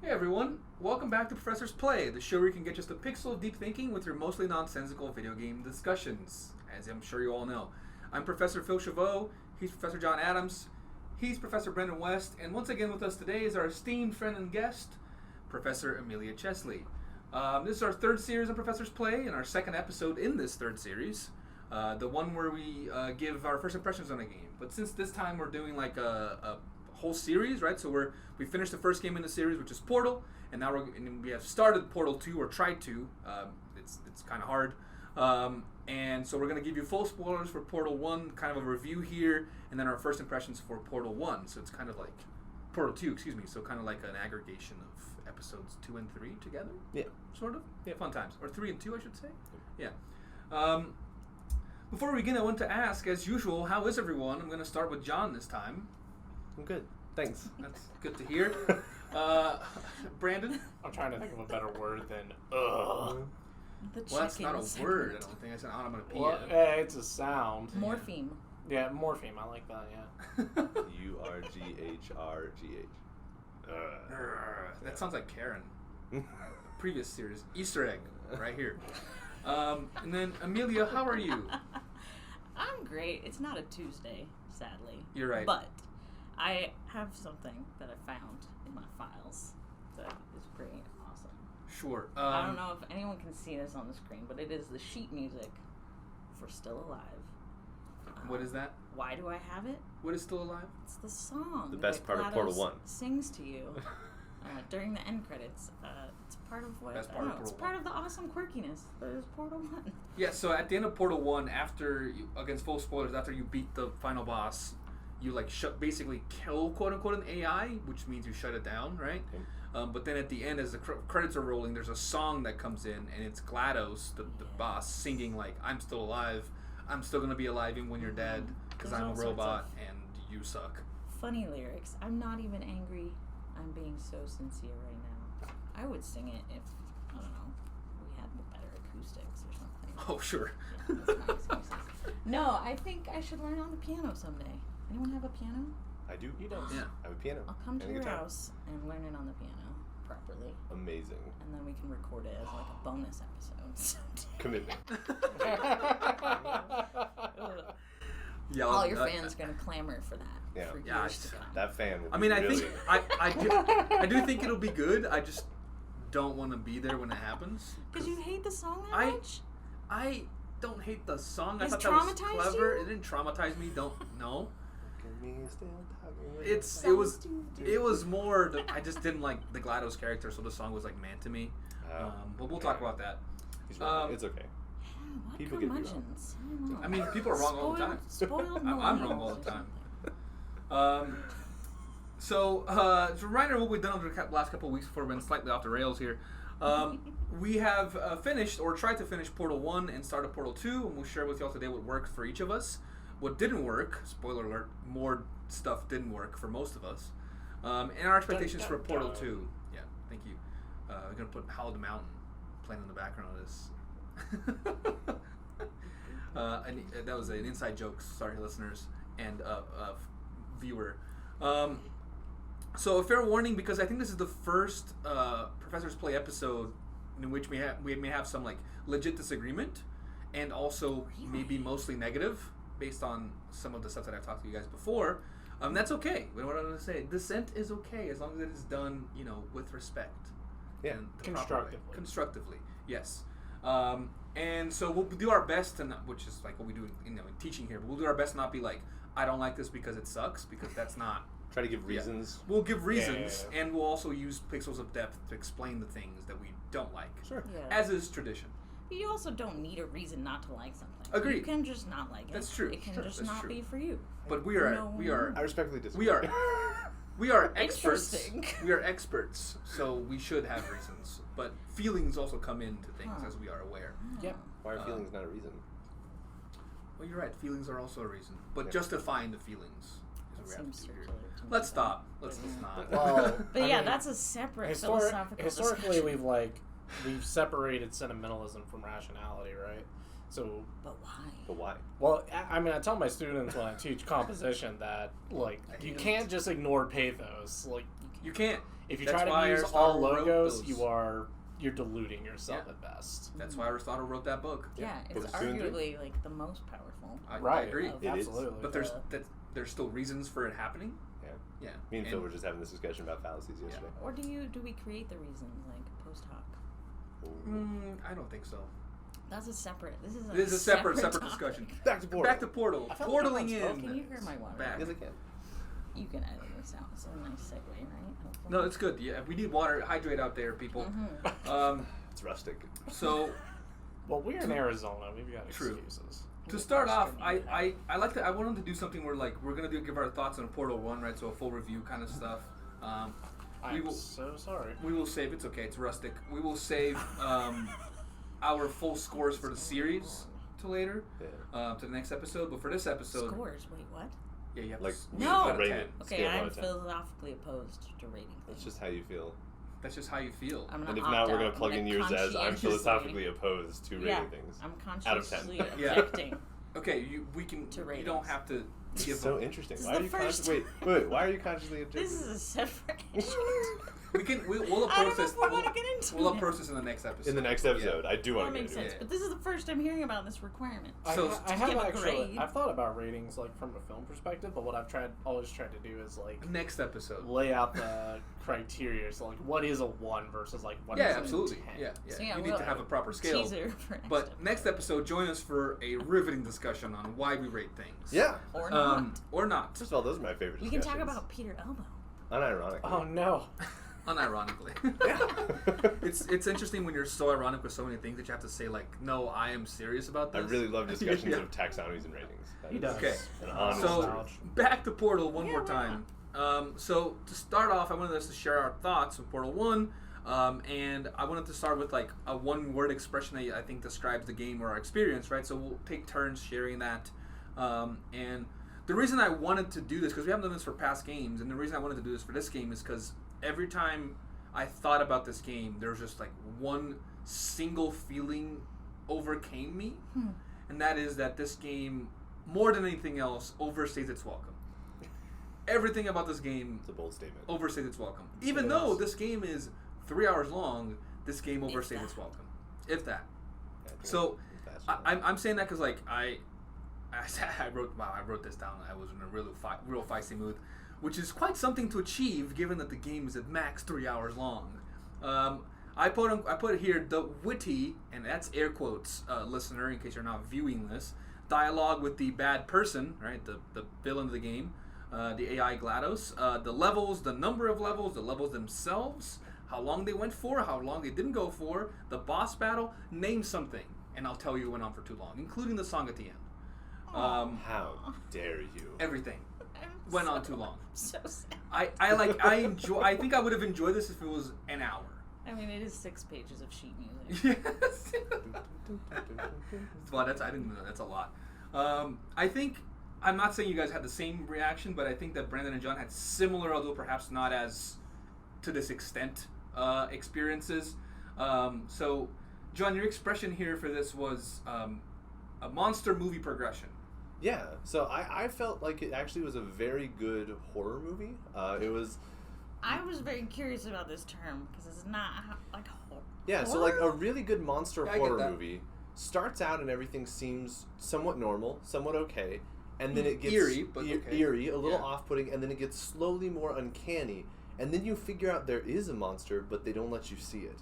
Hey everyone, welcome back to Professor's Play, the show where you can get just a pixel of deep thinking with your mostly nonsensical video game discussions, as I'm sure you all know. I'm Professor Phil Chavot, he's Professor John Adams, he's Professor Brendan West, and once again with us today is our esteemed friend and guest, Professor Amelia Chesley. This is our third series on Professor's Play, and our second episode in this third series, the one where we give our first impressions on a game. But since this time we're doing like a whole series, right? So we finished the first game in the series, which is Portal, and now we have started Portal 2, or tried to. It's kind of hard. And so we're going to give you full spoilers for Portal 1, kind of a review here, and then our first impressions for Portal 1. So it's kind of like Portal 2, excuse me. So kind of like an aggregation of episodes 2 and 3 together. Yeah. Sort of. Yeah, fun times. Or 3 and 2, I should say. Yeah. Before we begin, I want to ask, as usual, how is everyone? I'm going to start with John this time. I'm good. Thanks. That's good to hear. Brandon? I'm trying to think of a better word than ugh. Well, that's not a word, I don't think. That's an onomatopoeia. Well, it's a sound. Morpheme. Yeah, morpheme. I like that, yeah. URGHRGH. That sounds like Karen. Previous series. Easter egg, right here. And then, Amelia, how are you? I'm great. It's not a Tuesday, sadly. You're right. But I have something that I found in my files that is pretty awesome. Sure. I don't know if anyone can see this on the screen, but it is the sheet music for Still Alive. What is that? Why do I have it? What is Still Alive? It's the song. The best that part of GLaD Portal 1. Sings to you during the end credits. It's part of what? Best I part don't of know. It's Portal part of the awesome quirkiness that is Portal 1. Yeah, so at the end of Portal 1, against full spoilers, after you beat the final boss, you like basically kill quote unquote an AI, which means you shut it down, right? Okay. But then at the end, as the credits are rolling, there's a song that comes in, and it's GLaDOS, the boss, singing like, "I'm still alive. I'm still gonna be alive even when you're dead, because There's I'm a all sorts robot and you suck." Funny lyrics. I'm not even angry. I'm being so sincere right now. I would sing it if, I don't know, we had better acoustics or something. Oh, sure. Yeah, that's my excuses. No, I think I should learn on the piano someday. Anyone have a piano? I do. He does. Yeah. I have a piano. I'll come to and a your guitar. house and learn it on the piano properly. Amazing. And then we can record it as like a bonus episode. Commitment. Yeah, All your fans are going to clamor for that Yeah. for Yeah, years to come. That fan will be I mean, I really... think I do think it'll be good. I just don't want to be there when it happens. Because you hate the song that much? I don't hate the song. I It's thought that was traumatized clever. you? It didn't traumatize me. Don't know. It It was more. I just didn't like the GLaDOS character, so the song was like meant to me. But we'll talk about that. He's wrong. It's okay. Yeah, what People get me wrong. curmudgeons? I don't know. I mean, people are wrong all the time. Spoiled I'm wrong all the time. So, as a reminder of what we've done over the last couple of weeks before we've been slightly off the rails here. We have finished, or tried to finish, Portal 1 and started Portal 2, and we'll share with y'all today what worked for each of us. What didn't work, spoiler alert, more stuff didn't work for most of us. And our expectations for Portal 2. Yeah, thank you. We're going to put Howl the Mountain playing in the background of this. And that was an inside joke, sorry listeners and viewer. So a fair warning, because I think this is the first Professor's Play episode in which we may have some like legit disagreement, and also maybe mostly negative based on some of the stuff that I've talked to you guys before. That's okay. What I'm going to say, dissent is okay as long as it is done, with respect. Yeah. And the Constructively. proper way. Constructively, yes. And so we'll do our best to not, which is like what we do in teaching here, but we'll do our best to not be like, I don't like this because it sucks, because that's not. Try to give reasons. Yeah. We'll give reasons, Yeah. and we'll also use pixels of depth to explain the things that we don't like. Sure. Yeah. As is tradition. But you also don't need a reason not to like something. Agreed. You can just not like it. That's true. It can Sure, just that's not true. be for you. But we No. are I respectfully disagree. we are experts. Interesting. We are experts, so we should have reasons. But feelings also come into things, as we are aware. Yep. Why are feelings not a reason? Well, you're right. Feelings are also a reason, but Yeah. justifying the feelings That is what we have seems to do here. circular to me. Let's stop. Let's not. Well, But I yeah, mean, that's a separate Historically, philosophical discussion. we've separated sentimentalism from rationality, right? So, But why? But why? well, I mean, I tell my students when I teach composition that, like, you can't just ignore pathos. Like, You can't. If you That's try why to use Aristotle all wrote logos, those. you're deluding yourself at best. That's why Aristotle wrote that book. Yeah, it's Books 2 and 3. arguably like the most powerful. I agree. Of- It is. Absolutely. But there's still reasons for it happening. Yeah. Me and Phil were just having this discussion about fallacies yesterday. Or do we create the reasons like post hoc? I don't think so. That's a separate. This is a separate topic. discussion. Back to Portal. Back to Portal. I felt like Portaling everyone's in. Can you hear my water? Back. Yes, I can. You can edit this out. It's a nice segue, right? Hopefully. No, it's good. Yeah, we need water. Hydrate out there, people. Mhm. It's rustic. So Well, we're in Arizona. We've got True. excuses. to start off, I like to. I wanted to do something where like we're gonna give our thoughts on Portal 1, right? So a full review kind of stuff. I'm so sorry. We will save. It's okay. It's rustic. We will save our full scores for the series to later, to the next episode. But for this episode, Scores. Wait, what? yeah, you have Like, to we No. out of rate 10. it. Okay, Scale I'm 1 to 10. philosophically opposed to rating That's things. just how you feel. That's just how you feel. I'm And gonna if not, we're opt going out. to plug I'm in gonna yours as I'm conscientiously- philosophically opposed to rating things. I'm Out of 10. consciously Yeah. objecting. Okay, we can. To You ratings. don't have to It's give so them. interesting. This Why is are the you first wait, why are you consciously objecting? This is a separate issue. We can. We'll I don't approach know this. if I want to get into We'll it. approach this in the next episode. In the next episode. I do That want to get makes into sense. it. But this is the first I'm hearing about this requirement. So, I have give a actually. grade. I've thought about ratings like from a film perspective, but what I've always tried to do is like Next episode. lay out the criteria. So like, what is a 1 versus like what is Yeah, a absolutely. 10? Yeah. So, yeah, You need well, to have a proper scale. Teaser for Next episode, join us for a riveting discussion on why we rate things. Yeah. Or not. Or not. First of all, those are my favorite We can discussions. talk about Peter Elbow. Unironically. Oh no. Unironically. It's interesting when you're so ironic with so many things that you have to say like, no, I am serious about I this. really love discussions Yeah. of taxonomies and ratings. That He is does. Okay. An honest So truth. back to Portal one Yeah, more why time. So to start off, I wanted us to share our thoughts on Portal 1, and I wanted to start with like a one-word expression that I think describes the game or our experience, right? So we'll take turns sharing that. And the reason I wanted to do this, because we haven't done this for past games, and the reason I wanted to do this for this game is because every time I thought about this game, there was just like one single feeling overcame me, and that is that this game, more than anything else, overstays its welcome. Everything about this game It's a bold statement. overstays its welcome. Even though this game is 3 hours long, this game overstays its welcome. If that. Yeah, I think So that's faster. I'm saying that because like I wrote this down. I was in a real feisty mood, which is quite something to achieve given that the game is at max 3 hours long. I put here the witty, and that's air quotes, listener, in case you're not viewing this, dialogue with the bad person, right, the villain of the game, the AI GLaDOS, the levels, the number of levels, the levels themselves, how long they went for, how long they didn't go for, the boss battle, name something, and I'll tell you it went on for too long, including the song at the end. How dare you? Everything went on too long. So sad. I think I would have enjoyed this if it was an hour. I mean, it is 6 pages of sheet music. Yes. Well, I didn't know that's a lot. I think I'm not saying you guys had the same reaction, but I think that Brandon and John had similar, although perhaps not as to this extent, experiences. So, John, your expression here for this was a monster movie progression. Yeah, so I felt like it actually was a very good horror movie. It was... I was very curious about this term because it's not like horror. Yeah, so like a really good monster Yeah, I get horror that. movie starts out and everything seems somewhat normal, somewhat okay, and then it gets Eerie, but okay. eerie, a little Yeah. off-putting, and then it gets slowly more uncanny, and then you figure out there is a monster, but they don't let you see it.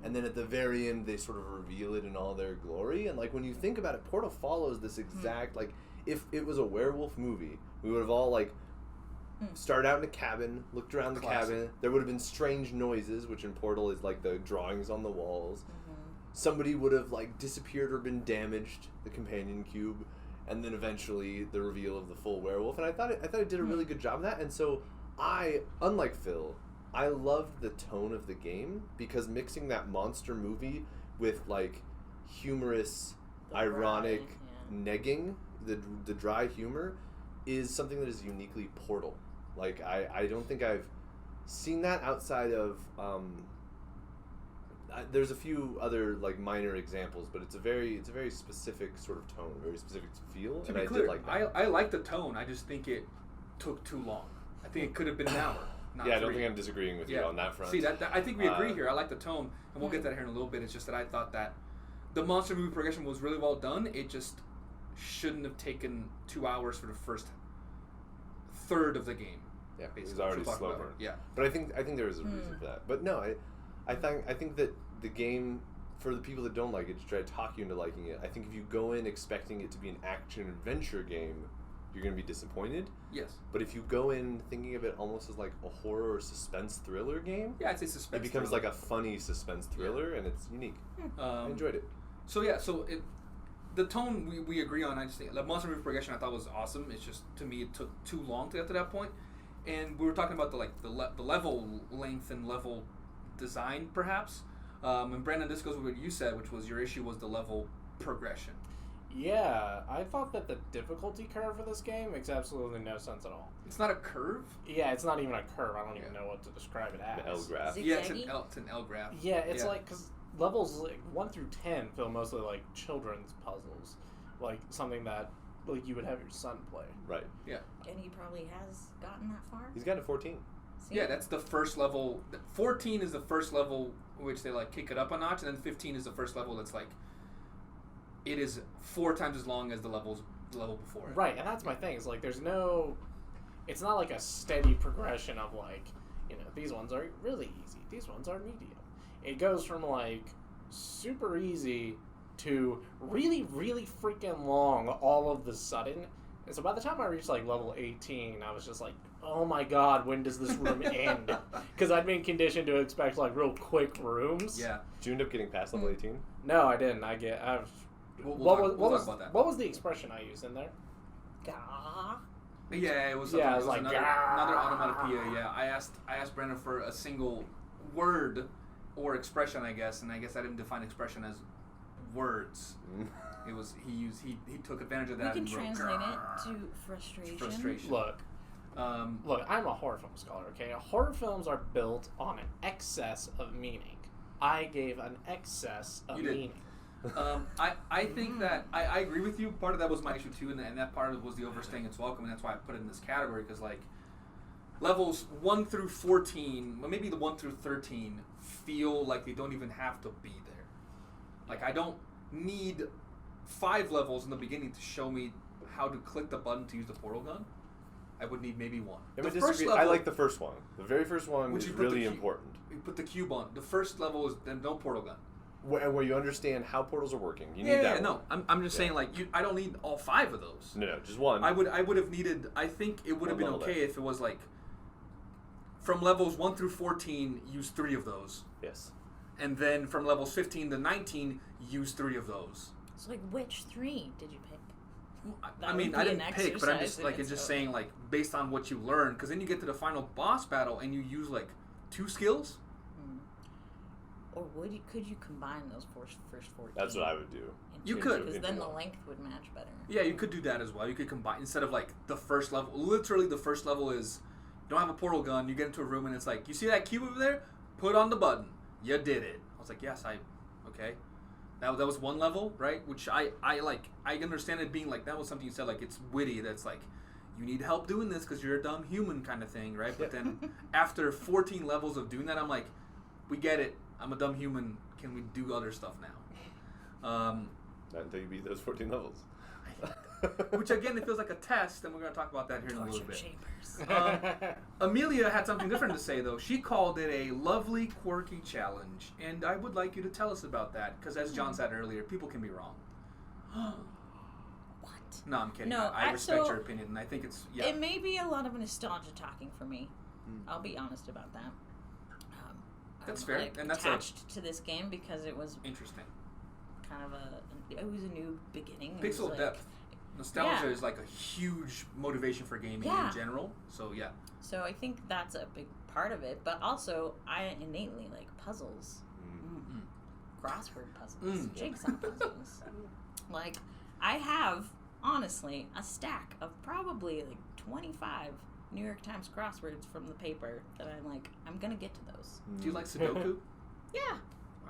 And then at the very end, they sort of reveal it in all their glory. And like when you think about it, Portal follows this exact like if it was a werewolf movie, we would have all like started out in a cabin, looked around the Classic. cabin. There would have been strange noises, which in Portal is like the drawings on the walls. Somebody would have like disappeared or been damaged, the companion cube, and then eventually the reveal of the full werewolf. And I thought it did a really good job of that. And so I, unlike Phil, I loved the tone of the game because mixing that monster movie with like humorous, The ironic dry, negging, the dry humor, is something that is uniquely Portal. Like I don't think I've seen that outside of there's a few other like minor examples, but it's a very specific sort of tone, very specific feel, To be clear, I like the tone. I just think it took too long. I think it could have been an hour. not Yeah, I don't 3. think I'm disagreeing with you on that front. See, that I think we agree here. I like the tone, and we'll get that here in a little bit. It's just that I thought that the monster movie progression was really well done. It just shouldn't have taken 2 hours for the first third of the game. Yeah, it was basically. already We'll talk slow about burn. it. Yeah. But I think there was a reason for that. But no, I think that the game, for the people that don't like it, to try to talk you into liking it, I think if you go in expecting it to be an action-adventure game, you're going to be disappointed. Yes. But if you go in thinking of it almost as like a horror or suspense thriller game, Yeah, I'd say suspense. it becomes thriller. like a funny suspense thriller, and it's unique. I enjoyed it. So yeah, the tone we agree on. I just think the monster movie progression I thought was awesome. It's just, to me, it took too long to get to that point. And we were talking about the level length and level design, perhaps. And Brandon, this goes with what you said, which was your issue was the level progression. Yeah, I thought that the difficulty curve for this game makes absolutely no sense at all. It's not a curve. Yeah, it's not even a curve. I don't even know what to describe it as. The L graph. Zigzaggy? Yeah, it's an L graph. Yeah, it's like, because levels like 1 through 10 feel mostly like children's puzzles, like something that like you would have your son play. Right. Yeah. And he probably has gotten that far. He's gotten to 14. See? Yeah, that's the first level. 14 is the first level which they like kick it up a notch, and then 15 is the first level that's like it is 4 times as long as the level before it. Right, and that's my thing. It's like there's no, it's not like a steady progression of like, you know, these ones are really easy, these ones are medium. It goes from like super easy to really, really freaking long all of the sudden. And so by the time I reached like level 18, I was just like, oh my god, when does this room end? Because I'd been conditioned to expect like real quick rooms. Yeah. Did you end up getting past level 18? No, I didn't. We'll talk about that. What was the expression I used in there? Gah. Yeah, it was. Yeah, Something. it was like, another onomatopoeia. Yeah, I asked Brendan for a single word or expression, I guess, and I guess I didn't define expression as words. It was he took advantage of that. We and can wrote, translate it to frustration. frustration. Look, I'm a horror film scholar, okay? Horror films are built on an excess of meaning. I gave an excess of meaning. I think that I agree with you. Part of that was my issue too, and that part of it was the overstaying its welcome, and that's why I put it in this category, because like levels 1 through 14, well, maybe the 1 through 13 feel like they don't even have to be there. Like I don't need 5 levels in the beginning to show me how to click the button to use the portal gun. I would need maybe 1. The first level, I like the first one. The very first one is really important. You put the cube on. The first level is then no portal gun. Where you understand how portals are working. You need Yeah, that no. one. I'm just saying, like, I don't need all 5 of those. No, just 1. I would have needed. I think it would have been okay if it was like from levels 1 through 14, use 3 of those, Yes. and then from levels 15 to 19, use 3 of those. So, like, which 3 did you pick? I mean, I didn't pick, but I'm just like it's just saying like based on what you learn, because then you get to the final boss battle and you use like 2 skills. Or could you combine those first 14? That's what I would do. You could. Because then the length would match better. Yeah, you could do that as well. You could combine instead of like the first level. Literally, the first level is you don't have a portal gun. You get into a room and it's like, you see that cube over there? Put on the button. You did it. I was like, yes, okay. That was 1 level, right? Which I like. I understand it being like that was something you said like it's witty. That's like you need help doing this because you're a dumb human kind of thing, right? But then after 14 levels of doing that, I'm like, we get it. I'm a dumb human. Can we do other stuff now? Not until you beat those 14 levels. Which again, it feels like a test, and we're going to talk about that here in a little bit. Chambers. Amelia had something different to say, though. She called it a lovely, quirky challenge, and I would like you to tell us about that, because as John said earlier, people can be wrong. What? No, I'm kidding. No, I respect your opinion, and I think it's It may be a lot of nostalgia talking for me. I'll be honest about that. That's I'm, fair, like, and that's attached to this game because it was interesting. kind of it was a new beginning. It was Pixel like- depth. Nostalgia Yeah. is like a huge motivation for gaming Yeah. in general. So yeah. So I think that's a big part of it, but also I innately like puzzles, crossword puzzles, jigsaw puzzles. Like I have honestly a stack of probably like 25 New York Times crosswords from the paper that I'm gonna get to those. Do you like Sudoku? Yeah,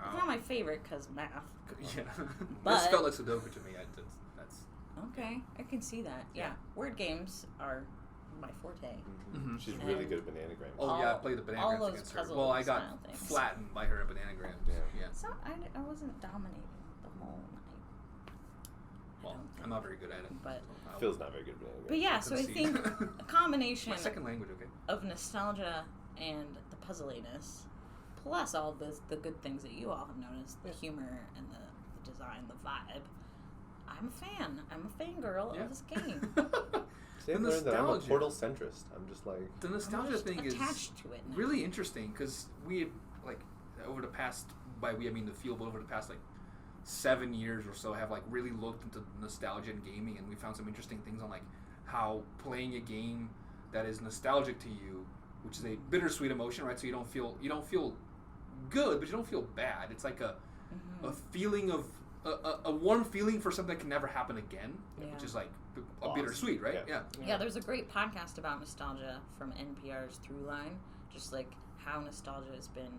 it's not my favorite because math. Yeah. But- This felt like Sudoku to me. That's Okay, I can see that. Yeah, word games are my forte. Mhm. She's really good at bananagrams. Oh yeah, I played the all bananagrams those against her. puzzle Well, I got style things. flattened by her at bananagrams. Yeah. So I wasn't dominating the whole night. Well, I'm not very good at it. But Phil's not very good at bananagrams. but yeah, so I Concede. think a combination My second language, okay. of nostalgia and the puzzliness, plus all the good things that you all have noticed, the humor and the design, the vibe. I'm a fan. I'm a fangirl Yeah. of this game. See, I've The learned that I'm a nostalgia. Portal centrist. I'm just like, The I'm nostalgia just thing is attached to it now. really interesting because we, like, over the past, by we I mean the field, but over the past, like, 7 years or so, have, like, really looked into nostalgia and gaming, and we found some interesting things on, like, how playing a game that is nostalgic to you, which is a bittersweet emotion, right? So you don't feel good, but you don't feel bad. It's like a feeling of a warm feeling for something that can never happen again, which is like a bittersweet, right? Yeah, there's a great podcast about nostalgia from NPR's Throughline, just like how nostalgia has been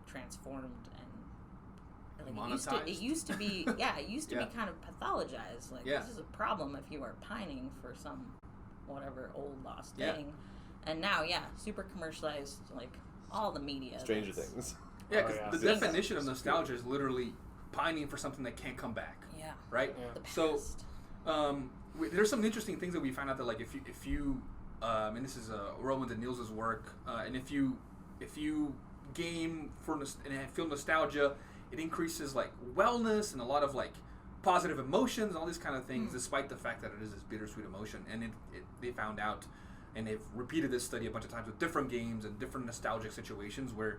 transformed and like monetized. it used to be it used to Yeah. be kind of pathologized. Like Yeah. this is a problem if you are pining for some whatever old lost Yeah. thing. And now, super commercialized, like all the media. Stranger that's- Things. Yeah, because Oh, yeah. the Bingo. definition of nostalgia is literally pining for something that can't come back, Yeah. right? Yeah. The past. So, there's some interesting things that we found out that, like, if you and this is Roman and Niels' work, and if you game and feel nostalgia, it increases like wellness and a lot of like positive emotions and all these kind of things, despite the fact that it is this bittersweet emotion. And they found out, and they've repeated this study a bunch of times with different games and different nostalgic situations where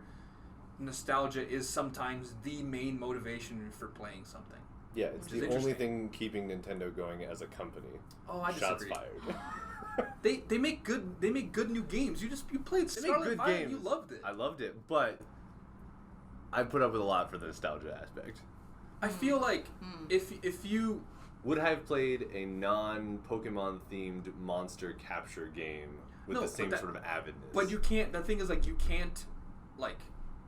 nostalgia is sometimes the main motivation for playing something. Yeah, it's Which is the only interesting. thing keeping Nintendo going as a company. Oh, I Shots disagree. fired. They make good new games. You played They make Scarlet good Violet, games. you loved it. I loved it, but I put up with a lot for the nostalgia aspect. I feel like if you Would I have played a non-Pokemon themed monster capture game with No, the but same that- sort of avidness? but you can't. The thing is, like, you can't like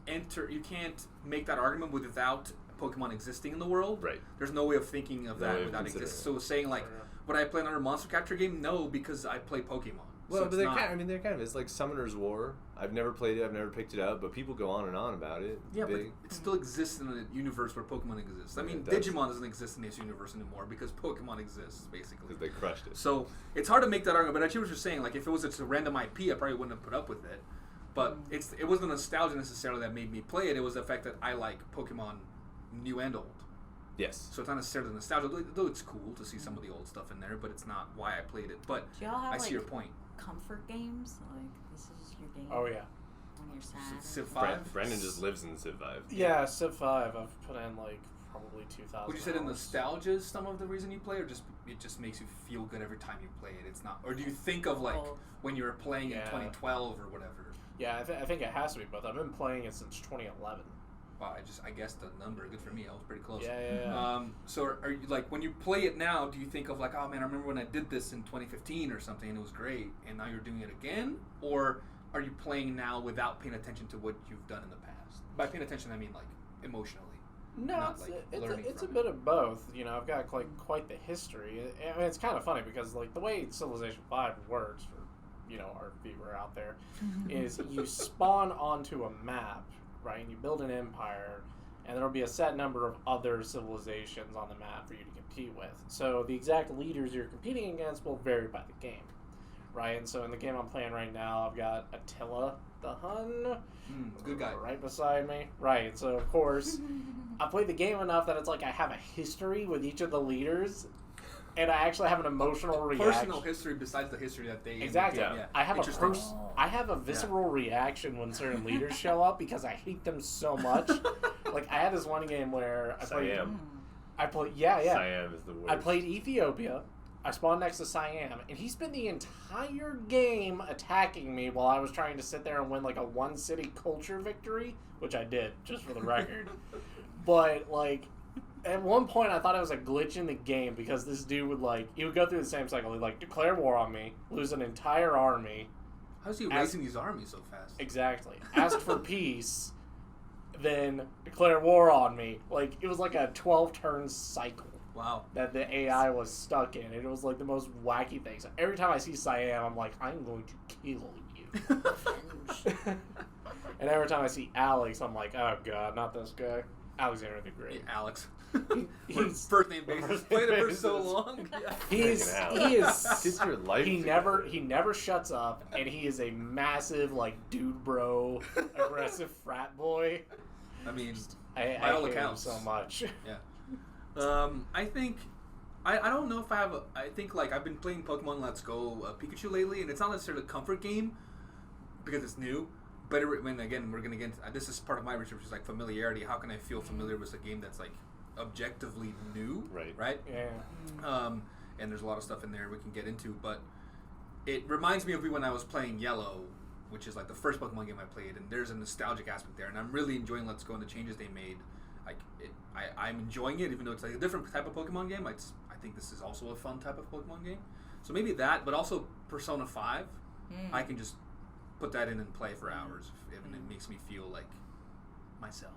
you can't make that argument without Pokemon existing in the world. Right. There's no way of thinking of No that way of without considering existing. it. So saying like, would I play another monster capture game? No, because I play Pokemon. Well, so but it's they're not, kind of, I mean, they're kind of, it's like Summoner's War. I've never played it, I've never picked it up, but people go on and on about it. yeah, Big. but it still exists in a universe where Pokemon exists. I Yeah, mean, it does. Digimon doesn't exist in this universe anymore because Pokemon exists, basically. Because they crushed it. So it's hard to make that argument, but I see what you're saying. Like, if it was just a random IP, I probably wouldn't have put up with it. But it wasn't nostalgia necessarily that made me play it. It was the fact that I like Pokemon new and old. Yes. So it's not necessarily nostalgia, though it's cool to see some of the old stuff in there, but it's not why I played it. But Do y'all have I see like your point. comfort games? Like this is your game Oh yeah. when you're sad. Civ or- 5? Brandon just lives in Civ 5. Yeah, Civ 5. I've put in like probably 2,000. Would you say that hours. nostalgia is some of the reason you play, or just it just makes you feel good every time you play it? It's not, or do you think of like Both. when you were playing in Yeah. 2012 or whatever? Yeah, I think it has to be both. I've been playing it since 2011. Wow, I guess the number good for me. I was pretty close. Yeah. So are you like when you play it now? Do you think of like, oh man, I remember when I did this in 2015 or something, and it was great, and now you're doing it again? Or are you playing now without paying attention to what you've done in the past? By paying attention, I mean like emotionally. No, not, it's, like, it's, learning a, it's a from bit of both. You know, I've got like quite the history. I mean, it's kind of funny because like the way Civilization 5 works for our viewer out there is you spawn onto a map, right, and you build an empire, and there'll be a set number of other civilizations on the map for you to compete with. So the exact leaders you're competing against will vary by the game, right? And so in the game I'm playing right now, I've got Attila the Hun. Good guy. Right beside me. Right, so of course, I played the game enough that it's like I have a history with each of the leaders, and I actually have an emotional reaction. Personal history besides the history that they Exactly. Yeah. I have Interesting. I have a visceral reaction when certain leaders show up because I hate them so much. Like I had this one game where Siam. I played yeah. Siam is the worst. I played Ethiopia. I spawned next to Siam, and he spent the entire game attacking me while I was trying to sit there and win like a one city culture victory, which I did, just for the record. But like, at one point I thought it was a glitch in the game because this dude would he would go through the same cycle. He'd like declare war on me, lose an entire army. How's he raising these armies so fast? Exactly. Ask for peace, then declare war on me. Like it was like a 12 turn cycle. Wow. that the AI was stuck in. And it was like the most wacky thing. So every time I see Cyan, I'm like, I'm going to kill you. And every time I see Alex, I'm like, oh god, not this guy. Alexander the Great. Yeah, Alex. He's First name basis. Played it for so long. Yeah. he is Get your life he together. never shuts up, and he is a massive like dude bro aggressive frat boy. I mean, I by all hate him accounts. so much. I think I don't know if I have. I think like I've been playing Pokemon Let's Go Pikachu lately, and it's not necessarily a comfort game because it's new. But when again we're gonna get into, this is part of my research is like familiarity. How can I feel familiar with a game that's like objectively new? Right. Yeah. And there's a lot of stuff in there we can get into, but it reminds me of when I was playing Yellow, which is like the first Pokemon game I played, and there's a nostalgic aspect there, and I'm really enjoying Let's Go and the changes they made. Like I'm enjoying it, even though it's like a different type of Pokemon game. I think this is also a fun type of Pokemon game. So maybe that, but also Persona 5, I can just put that in and play for hours, and it makes me feel like myself.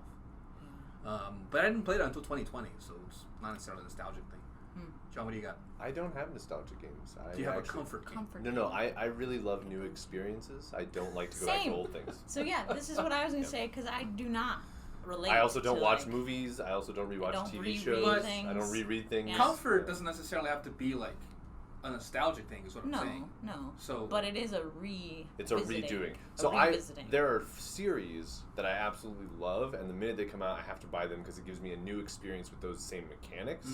But I didn't play that until 2020, so it's not necessarily a nostalgic thing. John, what do you got? I don't have nostalgic games. Do you have a comfort game? No, I really love new experiences. I don't like to go back to old things. So yeah, this is what I was going to say, because I do not relate. I also don't to, watch like, movies. I also don't rewatch don't TV reread shows. things. I don't reread things. Yeah. Comfort doesn't necessarily have to be like a nostalgic thing, is what I'm saying. No. So, But it is It's a redoing. So there are series that I absolutely love, and the minute they come out, I have to buy them because it gives me a new experience with those same mechanics.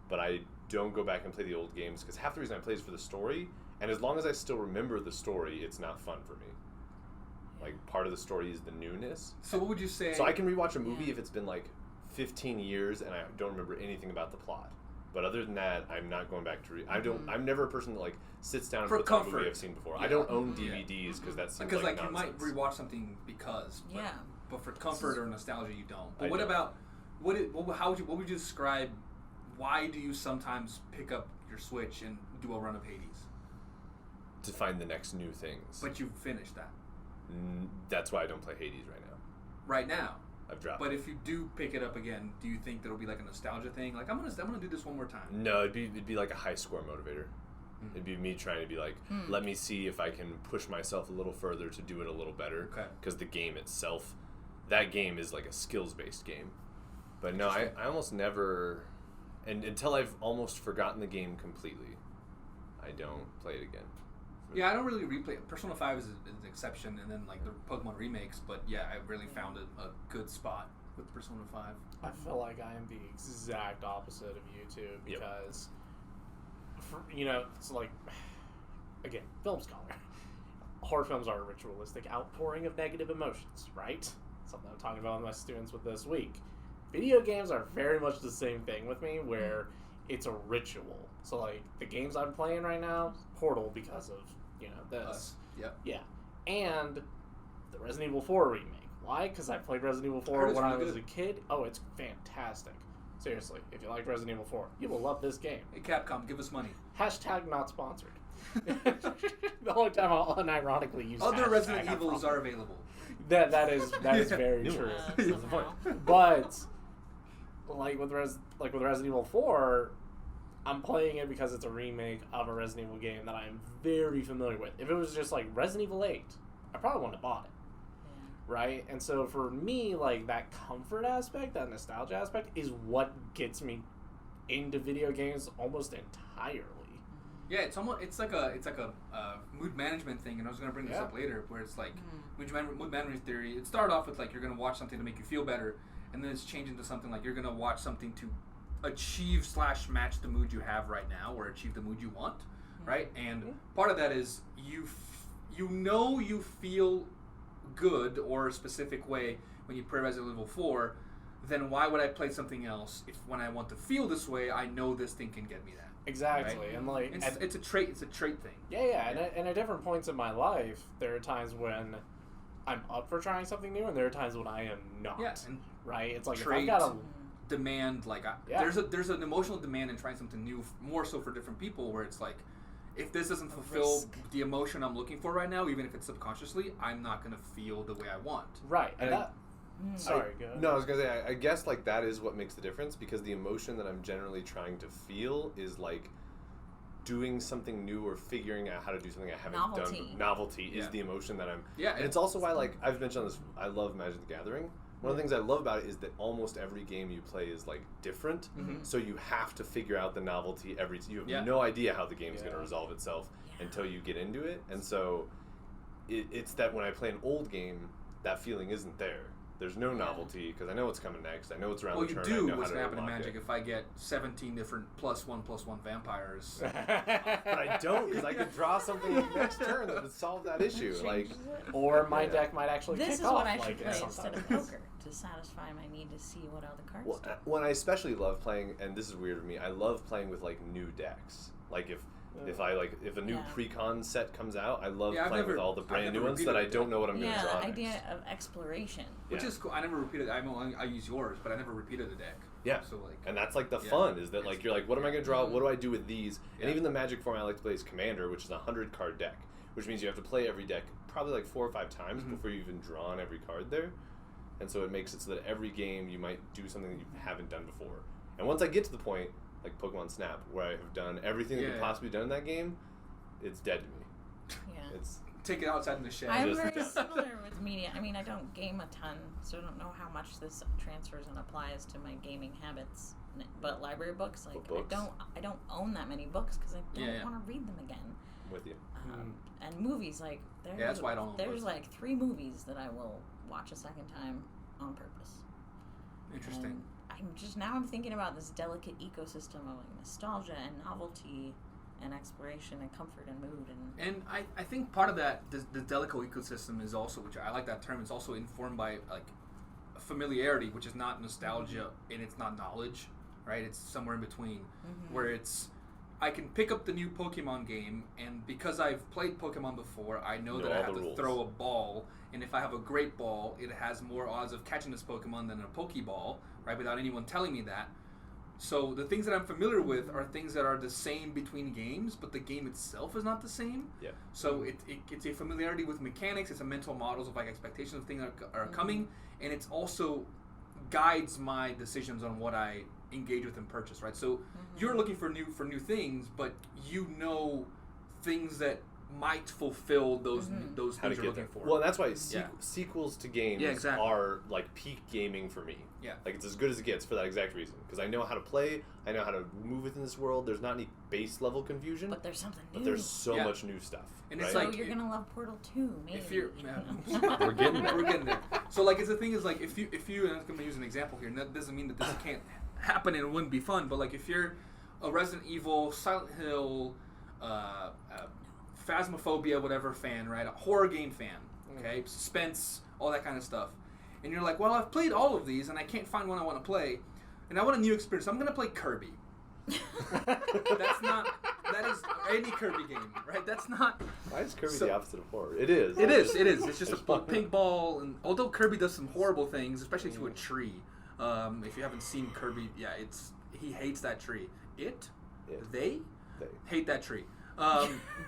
But I don't go back and play the old games because half the reason I play is for the story, and as long as I still remember the story, it's not fun for me. Like, part of the story is the newness. So what would you say? So I can rewatch a movie if it's been like 15 years and I don't remember anything about the plot. But other than that, I'm not going back to I'm never a person that like sits down and For puts on a movie I've seen before. Yeah. I don't own DVDs because that seems because like you might nonsense. rewatch something because, but for comfort or nostalgia, you don't. But I what don't. about what would you describe? Why do you sometimes pick up your Switch and do a run of Hades? To find the next new things. But you've finished that. That's why I don't play Hades right now. Right now. I've dropped But it. if you do pick it up again, do you think there'll be like a nostalgia thing? Like I'm gonna do this one more time. No, it'd be like a high score motivator. It'd be me trying to be like, let me see if I can push myself a little further to do it a little better. Okay. Because the game itself, that game is like a skills-based game. But no, I almost never, and until I've almost forgotten the game completely, I don't play it again. Yeah, I don't really replay it. Persona 5 is an exception, and then like the Pokemon remakes. But yeah, I really found a good spot with Persona 5. I feel like I am the exact opposite of you two because, it's like, again, film scholar. Horror films are a ritualistic outpouring of negative emotions, right? Something I'm talking about with my students with this week. Video games are very much the same thing with me, where it's a ritual. So like the games I'm playing right now, Portal because of this. Yeah. And the Resident Evil 4 remake. Why? Because I played Resident Evil 4 when I was a kid. Oh, it's fantastic. Seriously, if you liked Resident Evil 4, you will love this game. Hey Capcom, give us money. Hashtag not sponsored. The only time I'll unironically use Other hashtag, Resident I Evils promise. are available. That is very New true. somehow. But like with Resident Evil 4, I'm playing it because it's a remake of a Resident Evil game that I'm very familiar with. If it was just like Resident Evil 8, I probably wouldn't have bought it. Right? And so for me, like that comfort aspect, that nostalgia aspect is what gets me into video games almost entirely. Yeah, it's like a mood management thing, and I was gonna bring this up later, where it's like mood management theory. It started off with like you're gonna watch something to make you feel better, and then it's changed into something like you're gonna watch something to achieve / match the mood you have right now, or achieve the mood you want, right? And part of that is you feel good or a specific way when you play Resident Evil 4. Then why would I play something else if when I want to feel this way, I know this thing can get me that? Exactly, Right? and like it's a trait. It's a trait thing. Yeah. And at different points in my life, there are times when I'm up for trying something new, and there are times when I am not. Yeah, and right. It's like trait, if I've got demand, like there's an emotional demand in trying something new, more so for different people, where it's like, if this doesn't fulfill the emotion I'm looking for right now, even if it's subconsciously, I'm not gonna feel the way I want. right, and Sorry, go ahead. No, I was gonna say, I guess like that is what makes the difference, because the emotion that I'm generally trying to feel is like doing something new or figuring out how to do something I haven't done. Novelty is the emotion that I'm. Yeah, and it's also why, like I've mentioned this, I love Magic the Gathering. One of the things I love about it is that almost every game you play is like different, so you have to figure out the novelty every. You have no idea how the game is going to resolve itself until you get into it, and so it's that when I play an old game, that feeling isn't there. There's no novelty because I know what's coming next. I know what's around the turn. Well, you do I know what's how to going to happen in unlock Magic it. if I get 17 different +1/+1 vampires. But I don't, because I could draw something next turn that would solve that issue. Like, or my deck might actually This kick is off. what I like, should play sometimes. instead of poker to satisfy my need to see what other cards well, do. when I especially love playing, and this is weird for me, I love playing with like new decks. Like if a new pre-con set comes out, I love playing with all the brand new ones that I don't know what I'm going to draw the next. idea of exploration. Which is cool. I never repeated. I use yours, but I never repeated the deck. Yeah. So like, and that's like the fun is that like you're like, what am I going to draw? What do I do with these? And even the Magic format I like to play is Commander, which is a 100-card deck, which means you have to play every deck probably like 4 or 5 times before you've even drawn every card there. And so it makes it so that every game you might do something that you haven't done before. And once I get to the point, like Pokemon Snap, where I have done everything that could possibly be done in that game, it's dead to me. Yeah. It's take it outside in the shed. I'm very similar with media. I mean, I don't game a ton, so I don't know how much this transfers and applies to my gaming habits. But library books, like I don't own that many books because I don't want to read them again. I'm with you. And movies, like that's why I don't. There's like 3 movies that I will watch a second time on purpose. Interesting. And I'm thinking about this delicate ecosystem of like nostalgia and novelty and exploration and comfort and mood and I think part of that the delicate ecosystem is also, which I like that term, it's also informed by like familiarity, which is not nostalgia and it's not knowledge, right? It's somewhere in between, where it's I can pick up the new Pokemon game, and because I've played Pokemon before, I know that I have to throw a ball, and if I have a great ball, it has more odds of catching this Pokemon than a Pokeball, right? Without anyone telling me that. So the things that I'm familiar with are things that are the same between games, but the game itself is not the same. Yeah. So it's a familiarity with mechanics. It's a mental models of like expectations of things that are coming, and it's also guides my decisions on what I engage with and purchase. Right. So you're looking for new things, but you know things that might fulfill those things you're looking for. Well, and that's why sequels to games are like peak gaming for me. Yeah. Like it's as good as it gets for that exact reason. Because I know how to play, I know how to move within this world. There's not any base level confusion. But there's something new. But there's so much new stuff. And right? it's So like you're gonna love Portal 2, maybe. If you're, we're getting there. We're getting there. So like, it's the thing is like, if you, and I'm gonna use an example here, and that doesn't mean that this can't happen and it wouldn't be fun. But like, if you're a Resident Evil, Silent Hill, Phasmophobia, whatever fan, right? A horror game fan, okay? Suspense, all that kind of stuff. And you're like, well, I've played all of these and I can't find one I want to play. And I want a new experience. I'm going to play Kirby. That is any Kirby game, right? That's not... Why is Kirby the opposite of horror? It is. It is. It's just a pink ball. And although Kirby does some horrible things, especially to a tree. If you haven't seen Kirby, he hates that tree. They hate that tree.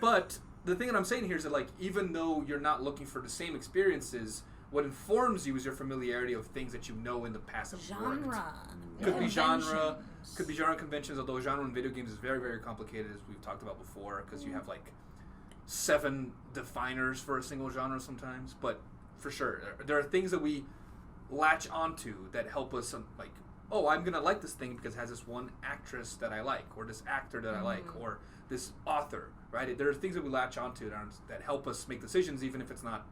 But the thing that I'm saying here is that, like, even though you're not looking for the same experiences, what informs you is your familiarity of things that you know in the past have worked. Could be genre conventions, although genre in video games is very, very complicated, as we've talked about before, because you have, like, 7 definers for a single genre sometimes. But for sure, there are things that we latch onto that help us, like, oh, I'm going to like this thing because it has this one actress that I like, or this actor that I like, or this author, right? There are things that we latch onto that help us make decisions, even if it's not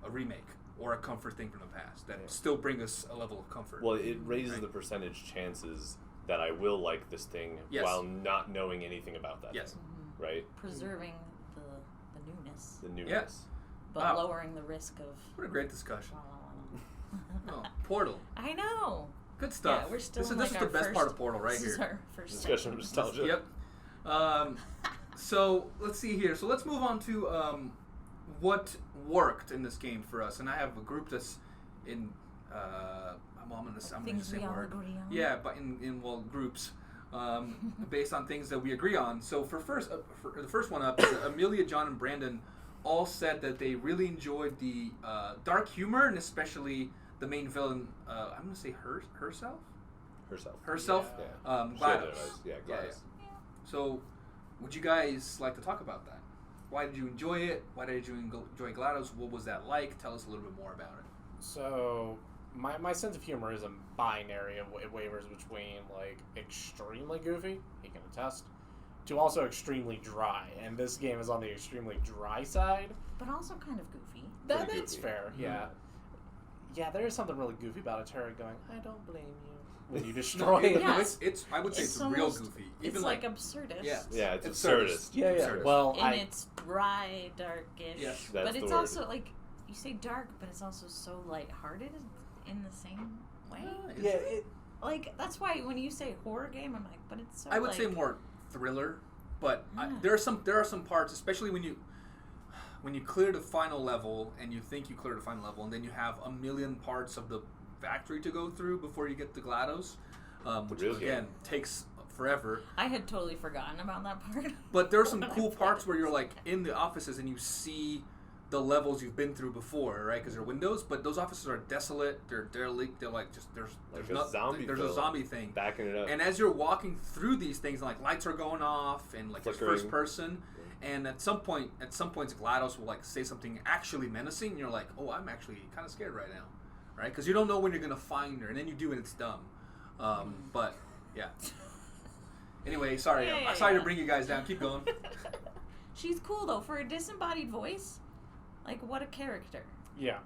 a remake or a comfort thing from the past, that still bring us a level of comfort. Well, it raises the percentage chances that I will like this thing while not knowing anything about that thing, right? Preserving the newness. The newness. Yes. But lowering the risk of... What a great discussion. Portal. I know. Good stuff. Yeah, we're still this is the best part of Portal right here. This is our first discussion of nostalgia. Yep. So let's see here. So let's move on to what worked in this game for us. And I have a group that's in. I'm going to say word. Yeah, but in groups. Based on things that we agree on. So for the first one up, Amelia, John, and Brandon all said that they really enjoyed the dark humor and especially the main villain. I'm gonna say herself. Herself. Yeah. GLaDOS. Yeah, GLaDOS. So, would you guys like to talk about that? Why did you enjoy it? Why did you enjoy GLaDOS? What was that like? Tell us a little bit more about it. So, my sense of humor is a binary. It wavers between like extremely goofy, he can attest, to also extremely dry. And this game is on the extremely dry side. But also kind of goofy. That's goofy. fair, yeah. Yeah, there is something really goofy about a Terra going, I don't blame you, when you destroy it. Yeah. It's I would say it's real almost- goofy. It's Even like absurdist. yeah. Yeah, it's Absurdist. absurdist. Yeah, yeah. Absurdist. Well, And it's dry, darkish. Yes, that's but the it's word. also like, you say dark, but it's also so lighthearted in the same way. yeah, it, Like, that's why when you say horror game, I'm like, but it's so I would like, say more thriller, but Yeah. there are some parts, especially when you clear the final level and you think you cleared the final level, and then you have a million parts of the factory to go through before you get to GLaDOS, which real again game. takes forever. I had totally forgotten about that part. But there are some When I cool played parts it. where you're like in the offices and you see the levels you've been through before, right? Because they're windows, but those offices are desolate. They're derelict. They're like just there's Like no, a zombie there's a film. zombie thing. Backing it up. And as you're walking through these things, like lights are going off and like it's Flickering. first person, and at some points, GLaDOS will like say something actually menacing, and you're like, oh, I'm actually kind of scared right now, right? Because you don't know when you're gonna find her, and then you do, and it's dumb. But yeah. Anyway, sorry, Yeah, I'm sorry yeah. to bring you guys down. Keep going. She's cool though for a disembodied voice. Like, what a character. yeah.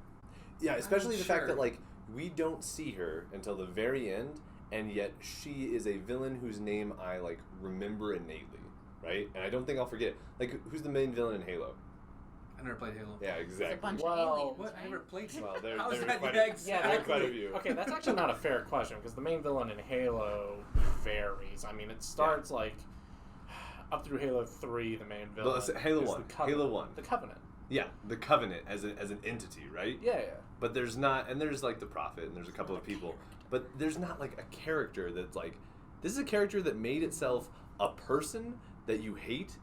Yeah, especially the fact sure. that like we don't see her until the very end, and yet she is a villain whose name I like remember innately, right? And I don't think I'll forget it. Like, who's the main villain in Halo? I never played Halo. Yeah, It's a exactly. bunch Well, of aliens, What? I right? never played. Well, How's there's that quite the a, exact- there are quite a few. Okay, that's actually not a fair question because the main villain in Halo varies. I mean, it starts like up through Halo 3. The main villain. let's say Halo is 1. The Covenant. Halo 1. The Covenant. Yeah, the Covenant as an entity, right? Yeah, yeah. But there's not, and there's like the Prophet, and there's a couple of people, but there's not like a character that's like, this is a character that made itself a person that you hate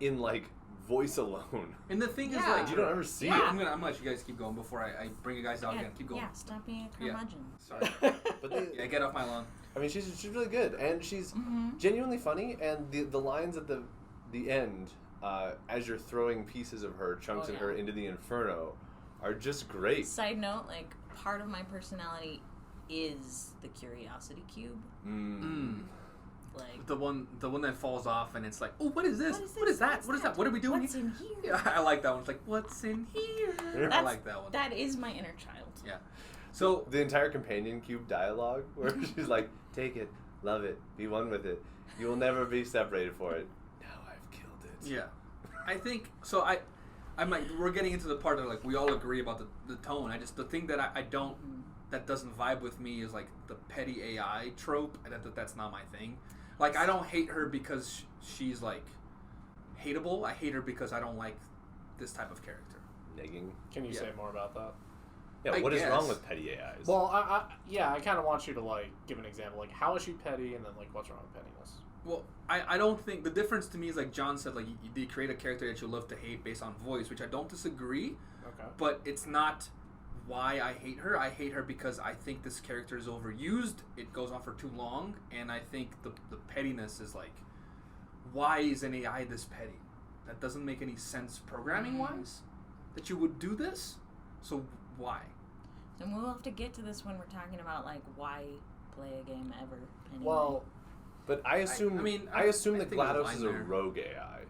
in like voice alone. And the thing is, Yeah. like, You don't ever see I'm it. gonna let you guys keep going before I bring you guys down again. Keep going. Yeah, stop being a Yeah. curmudgeon. Sorry. But they, Yeah, get off my lawn. I mean, she's really good, and she's Mm-hmm. genuinely funny, and the lines at the end, as you're throwing pieces of her, chunks Oh, of her yeah. into the Inferno, are just great. Side note, like, part of my personality is the curiosity cube. Like, The one that falls off and it's like, oh, what is this? What is What is this? that? What's What is that? that? What are we doing what's here? in here? Yeah, I like that one. It's like, what's in here? I That's- like that one. That is my inner child. Yeah. So The entire companion cube dialogue, where she's like, "Take it, love it, be one with it. You will never be separated for it." Now I've killed it. yeah, I think so. I'm like, we're getting into the part that like we all agree about the tone. The thing that I don't that doesn't vibe with me is like the petty AI trope, and that's not my thing. Like, I don't hate her because she's like hateable. I hate her because I don't like this type of character. Negging. Can you Yeah. say more about that? Yeah, I what is guess. wrong with petty AIs? Well, I kind of want you to like give an example. Like, how is she petty, and then like, what's wrong with pettiness? Well, I don't think the difference to me is like John said, like you create a character that you love to hate based on voice, which I don't disagree, Okay. but it's not why I hate her. I hate her because I think this character is overused. It goes on for too long, and I think the pettiness is like, why is an AI this petty? That doesn't make any sense programming wise. That you would do this. So why? So we'll have to get to this when we're talking about, like, why play a game ever. Anyway. Well, but I assume, I assume that think there's a GLaDOS line is a there. rogue AI.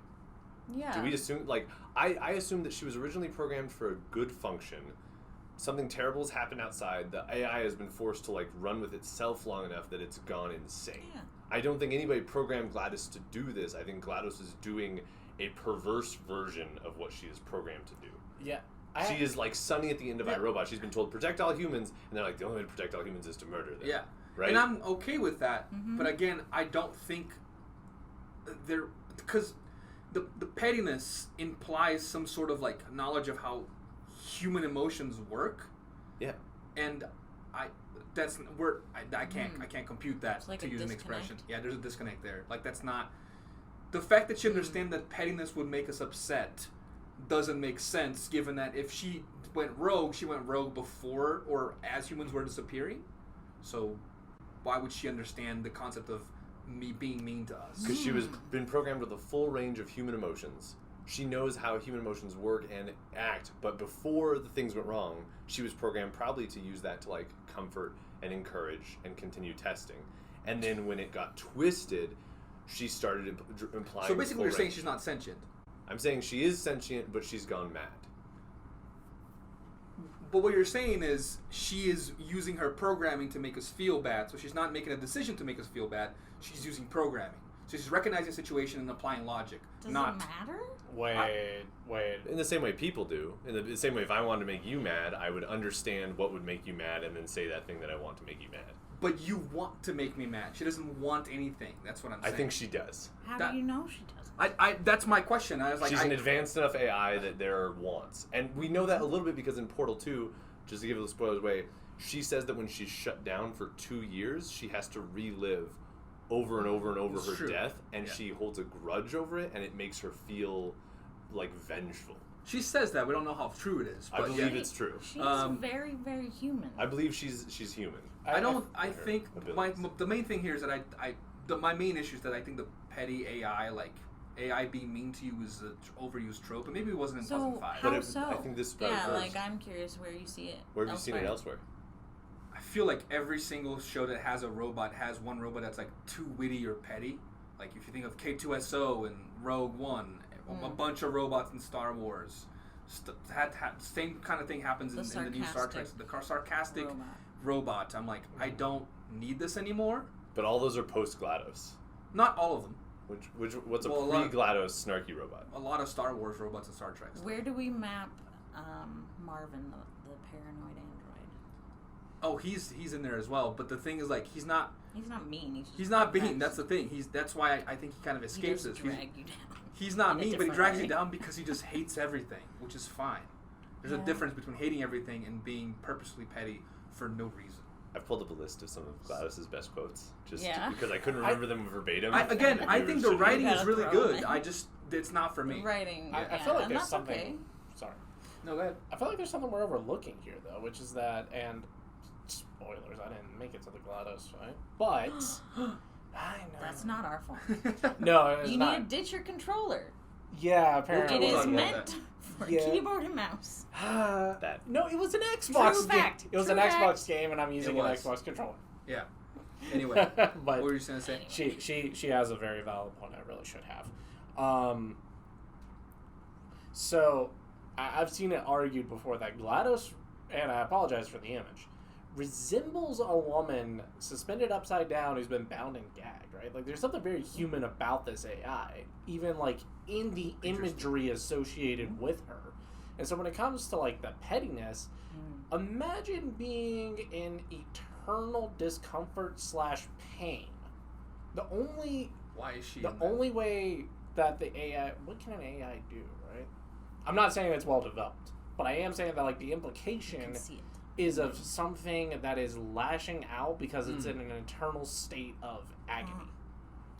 yeah. Do we assume, like, I assume that she was originally programmed for a good function. Something terrible has happened outside. The AI has been forced to, like, run with itself long enough that it's gone insane. Yeah. I don't think anybody programmed GLaDOS to do this. I think GLaDOS is doing a perverse version of what she is programmed to do. yeah. She is like Sunny at the end of Yeah. iRobot. She's been told, protect all humans, and they're like, the only way to protect all humans is to murder them. Yeah. Right? And I'm okay with that. Mhm. But again, I don't think there, because the pettiness implies some sort of like knowledge of how human emotions work, Yeah. and I can't compute that It's like to a use an disconnect. expression. Yeah, there's a disconnect there. Like, that's not the fact that she understands that pettiness would make us upset doesn't make sense, given that if she went rogue, she went rogue before or as humans were disappearing. So why would she understand the concept of me being mean to us? Because she was been programmed with a full range of human emotions. She knows how human emotions work and act, but before the things went wrong, she was programmed probably to use that to like comfort and encourage and continue testing. And then when it got twisted, she started implying. So basically, you're saying she's not sentient. I'm saying she is sentient, but she's gone mad. But what you're saying is she is using her programming to make us feel bad. So she's not making a decision to make us feel bad. She's using programming. So she's recognizing the situation and applying logic. Does it matter? Wait. In the same way people do. In the same way, if I wanted to make you mad, I would understand what would make you mad and then say that thing that I want to make you mad. But you want to make me mad. She doesn't want anything. That's what I'm saying. I think she does. How do you know she doesn't? That's my question. I was like, she's an advanced enough AI that there are wants. And we know that a little bit because in Portal 2, just to give it the spoilers away, she says that when she's shut down for 2 years, she has to relive over and over and over her death, and she holds a grudge over it, and it makes her feel like vengeful. She says that. We don't know how true it is. But I believe it's true. She's very, very human. I believe she's human. I think the main thing here is that my main issue is that I think the petty AI, like AI being mean to you, is an overused trope, and maybe it wasn't in Puzzle 5. How so? I think this is like I'm curious where you see it. Where have you seen it elsewhere? I feel like every single show that has a robot has one robot that's like too witty or petty. Like if you think of K2SO and Rogue One, a bunch of robots in Star Wars. Same kind of thing happens in the new Star Trek. The sarcastic robot. I'm like, I don't need this anymore. But all those are post GLaDOS. Not all of them. What's a pre-GLaDOS snarky robot? A lot of Star Wars robots and Star Trek. Where do we map Marvin, the paranoid android? Oh, he's in there as well. But the thing is, like, he's not mean. He's not mean. That's the thing. That's why I think he kind of escapes this. Drag you down. He's not mean, but he drags you down because he just hates everything, which is fine. There's a difference between hating everything and being purposely petty for no reason. I've pulled up a list of some of GLaDOS's best quotes, because I couldn't remember them verbatim. I think the writing is really good. It's not for me. The writing. I feel like there's something. Okay. Sorry. No, go ahead. I feel like there's something we're overlooking here, though, which is that, and spoilers, I didn't make it to the GLaDOS fight, but I know that's not our fault. No, it's you not. need to ditch your controller. Yeah, apparently. It is meant for keyboard and mouse. No, it was an Xbox True game. fact. It was True an fact. Xbox game, and I'm using an Xbox controller. Yeah. Anyway, but what were you going to say? She has a very valid point. I really should have. So I've seen it argued before that GLaDOS, and I apologize for the image, resembles a woman suspended upside down who's been bound and gagged, right? Like, there's something very human about this AI, even, like, in the imagery associated with her. And so when it comes to, like, the pettiness, imagine being in eternal discomfort / pain. Why is she The only way that the AI... What can an AI do, right? I'm not saying it's well developed, but I am saying that, like, the implication is of something that is lashing out because it's in an eternal state of agony.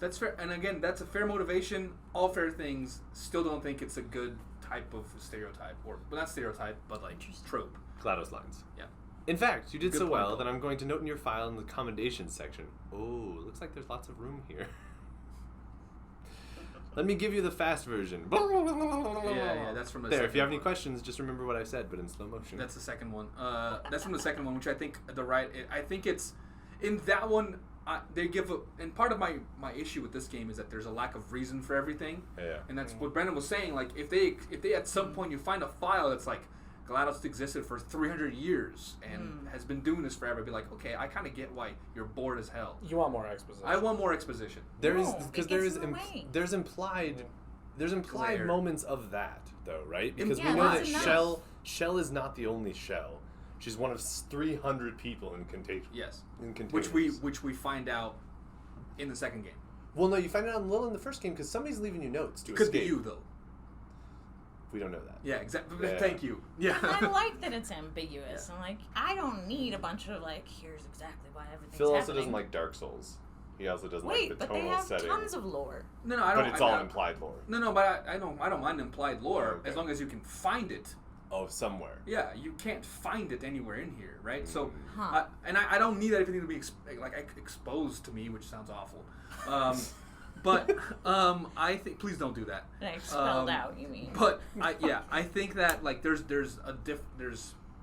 That's fair. And again, that's a fair motivation. All fair things. Still don't think it's a good type of stereotype. Well, not stereotype, but like trope. GLaDOS lines. Yeah. In fact, you did so well that I'm going to note in your file in the commendations section. Oh, looks like there's lots of room here. Let me give you the fast version. Yeah, that's from the There, if you have any questions, just remember what I said, but in slow motion. That's the second one. That's from the second one, which I think I think it's in that one. They give and part of my issue with this game is that there's a lack of reason for everything. Yeah. And that's what Brendan was saying. Like if they at some point you find a file that's like GLaDOS existed for 300 years and has been doing this forever, be like, okay, I kind of get why you're bored as hell. You want more exposition. I want more exposition. There's implied moments of that though, right? Because we know that Shell is not the only Shell. She's one of 300 people in Contagion. Yes. In Contagion. Which we find out in the second game. Well, no, you find out a little in the first game because somebody's leaving you notes to Could escape. be you though. We don't know that. Yeah, exactly. Yeah. Thank you. Yeah. I like that it's ambiguous. Yeah. I'm like, I don't need a bunch of like, here's exactly why everything's Phil also happening. doesn't like Dark Souls. He also doesn't like the but tonal they have setting. tons of lore. No, I don't. But it's all implied lore. No, but I don't mind implied lore okay. as long as you can find it. Oh, somewhere. Yeah, you can't find it anywhere in here, right? So, Huh. I don't need everything to be exposed to me, which sounds awful. But I think please don't do that. Expelled out, you mean? But I think that like there's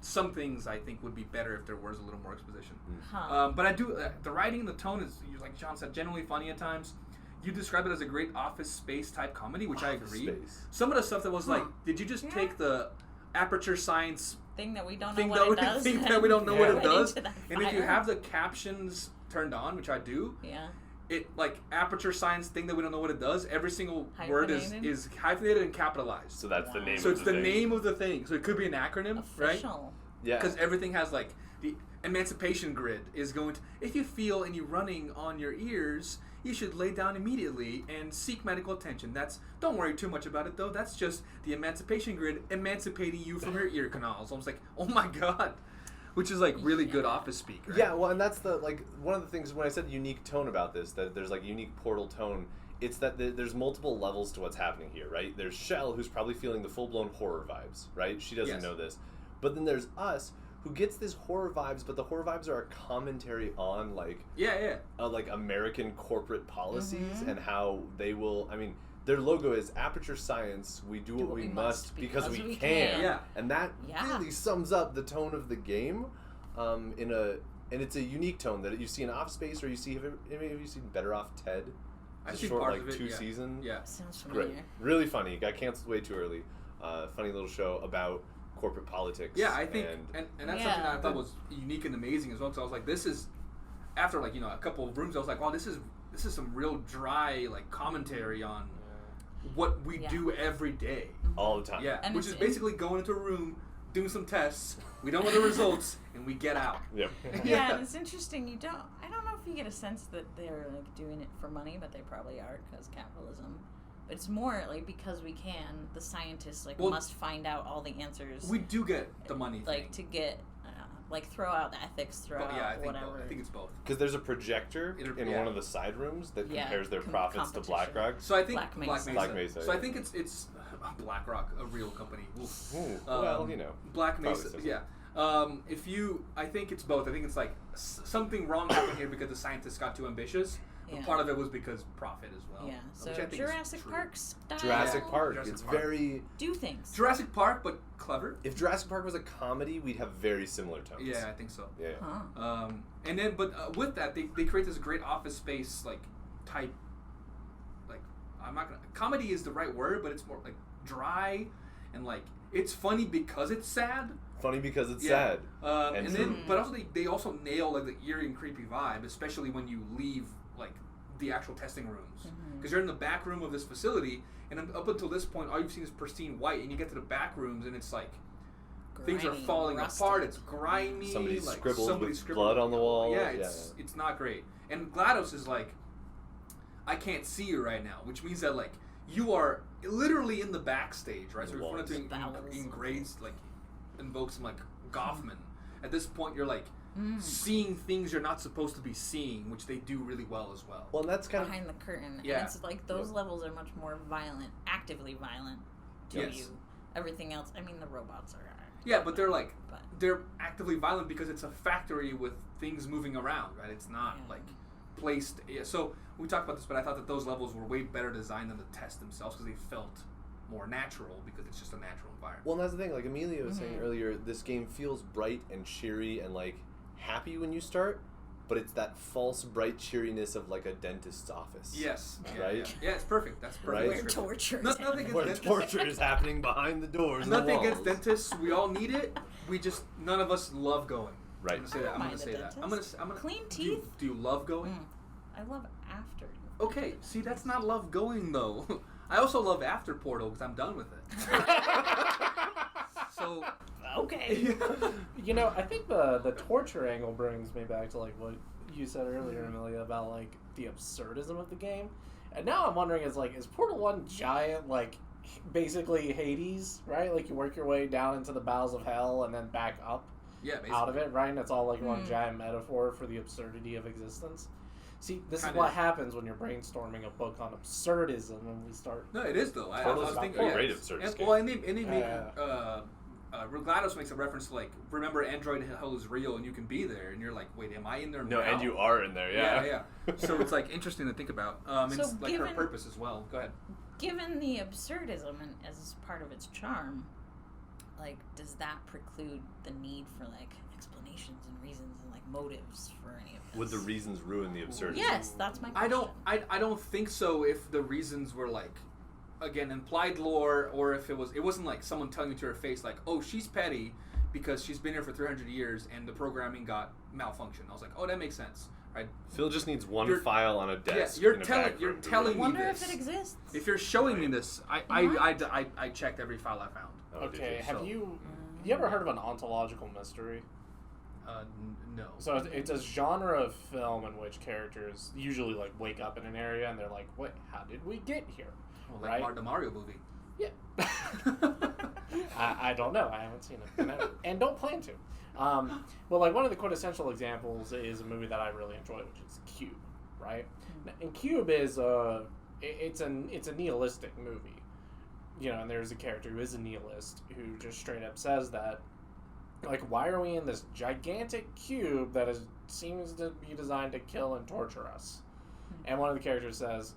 some things I think would be better if there was a little more exposition. Huh. But I do the writing and the tone is, like John said, genuinely funny at times. You described it as a great Office Space type comedy, which I agree. Space. Some of the stuff that was like, did you just take the aperture science thing that we don't know thing what it does? thing that we don't know what it Went does? into that And if you fire. have the captions turned on, which I do, Yeah. it like aperture science thing that we don't know what it does. Every single word Hyphenated? is hyphenated and capitalized. So that's the Wow. name. So of it's the the thing. name of the thing. So it could be an acronym, right? Official. Yeah. Because everything has like the emancipation grid is going to. If you feel any running on your ears, you should lay down immediately and seek medical attention. Don't worry too much about it though. That's just the emancipation grid emancipating you from your ear canals. I was like, oh my god, which is like really good office speak. Right? Yeah, well, and that's the like one of the things when I said unique tone about this, that there's like unique Portal tone. It's that there's multiple levels to what's happening here, right? There's Shell, who's probably feeling the full-blown horror vibes, right? She doesn't Yes. know this. But then there's us, who gets this horror vibes, but the horror vibes are a commentary on like like American corporate policies and how they will. I mean, their logo is Aperture Science. We do what we must because we can. Yeah. And that Yeah. really sums up the tone of the game, and it's a unique tone that you see in Office Space, or you see. Have you seen Better Off Ted? I've It's a seen short, parts like of it, 2 yeah. season. Yeah. Sounds familiar. Great, really funny. Got canceled way too early. Funny little show about corporate politics. Yeah, I think, and that's something that I thought Yeah. was unique and amazing as well. So I was like, this is after like a couple of rooms, I was like, wow, this is some real dry like commentary on what we do every day. All the time. Yeah, And which is it's- basically going into a room, doing some tests. We don't know the results, and we get out. Yep. Yeah, and it's interesting. I don't know if you get a sense that they're like doing it for money, but they probably are because capitalism. But it's more like because we can. The scientists must find out all the answers. We do get the money, like to get throw out the ethics, throw But, out I think whatever. both. I think it's both. Because there's a projector in one of the side rooms that Yeah, compares their profits to competition. BlackRock. So I think Black Mesa. Black Mesa, So I yeah. think it's BlackRock, a real company. Oof. Ooh, well, Black probably Mesa. similar. Yeah. I think it's both. I think it's like something wrong happened here because the scientists got too ambitious. Yeah. But part of it was because profit as well. Yeah, so which I think is Jurassic true. Park style. Jurassic Park. Jurassic It's Park. very. Do things. Jurassic Park, but clever. If Jurassic Park was a comedy, we'd have very similar tones. Yeah, I think so. Yeah. Huh. And then, but with that, they create this great Office Space type. Like, I'm not gonna. Comedy is the right word, but it's more like dry, and like it's funny because it's sad. Funny because it's Yeah. sad. And And then, true. but also they also nail like the eerie and creepy vibe, especially when you leave like the actual testing rooms, because you're in the back room of this facility, and up until this point, all you've seen is pristine white, and you get to the back rooms, and it's like things are Grimy, falling rusted. apart. It's grimy. Somebody like, scribbled with scribbled blood on the wall. Yeah, Yeah, it's not great. And GLaDOS is like, I can't see you right now, which means that like you are literally in the backstage, right? So if you want to The bowels. grades like invoke some like Goffman. At this point, you're like seeing things you're not supposed to be seeing, which they do really well as well. Well, and that's kind of. Behind the curtain. Yeah. And it's like those levels are much more violent, actively violent to Yes. you. Everything else, I mean, the robots are. Yeah, but they're like But- they're actively violent because it's a factory with things moving around, right? It's not like placed. Yeah, so we talked about this, but I thought that those levels were way better designed than the tests themselves because they felt more natural because it's just a natural environment. Well, and that's the thing. Like Amelia was saying earlier, this game feels bright and cheery and like happy when you start, but it's that false bright cheeriness of like a dentist's office. Yes. Yeah, Right? Yeah, it's perfect. That's perfect. Right? Where torture is Nothing happening. Where against torture is happening behind the doors. and the Nothing walls. against dentists. We all need it. We just none of us love going. Right. I'm gonna say I that. don't I'm mind gonna a say that. dentist. I'm gonna. Clean Do you, teeth? do you love going? I love after. Okay. See, that's not love going though. I also love After Portal because I'm done with it. So. Okay. You know, I think the torture angle brings me back to like what you said earlier, Amelia, about like the absurdism of the game. And now I'm wondering, is Portal 1 giant, like, basically Hades, right? Like you work your way down into the bowels of hell and then back up Yeah, out of it, right? And it's all like one giant metaphor for the absurdity of existence. See, this Kinda is what is. happens when you're brainstorming a book on absurdism and we start... No, it is though. I Portal's was a thinking, great absurdist and, game. well, and they made GLaDOS makes a reference to like, remember Android Hell is real and you can be there, and you're like, wait, am I in there? No, now? and you are in there, yeah. Yeah. So it's like interesting to think about. So it's like her given- purpose as well. Go ahead. Given the absurdism and as part of its charm, like, does that preclude the need for like explanations and reasons and like motives for any of this? Would the reasons ruin the absurdity? Yes, that's my question. I don't think so. If the reasons were like, again, implied lore, or if it wasn't like someone telling you to her face like, oh, she's petty because she's been here for 300 years and the programming got malfunctioned. I was like, oh, that makes sense, right? Phil just needs one file on a desk. you're in a telling- back you're room to telling read. me Wonder this. if it exists. If you're showing me this, I checked every file I found. Oh, did Okay, you? have So- you ever heard of an ontological mystery? No. So it's a genre of film in which characters usually like wake up in an area and they're like, "Wait, how did we get here?" Well, like right? the Mario movie. Yeah. I don't know. I haven't seen it, and don't plan to. Well, like one of the quintessential examples is a movie that I really enjoy, which is Cube, right? And Cube is it's a nihilistic movie, you know, and there's a character who is a nihilist who just straight up says that, like, why are we in this gigantic cube that seems to be designed to kill and torture us? And one of the characters says,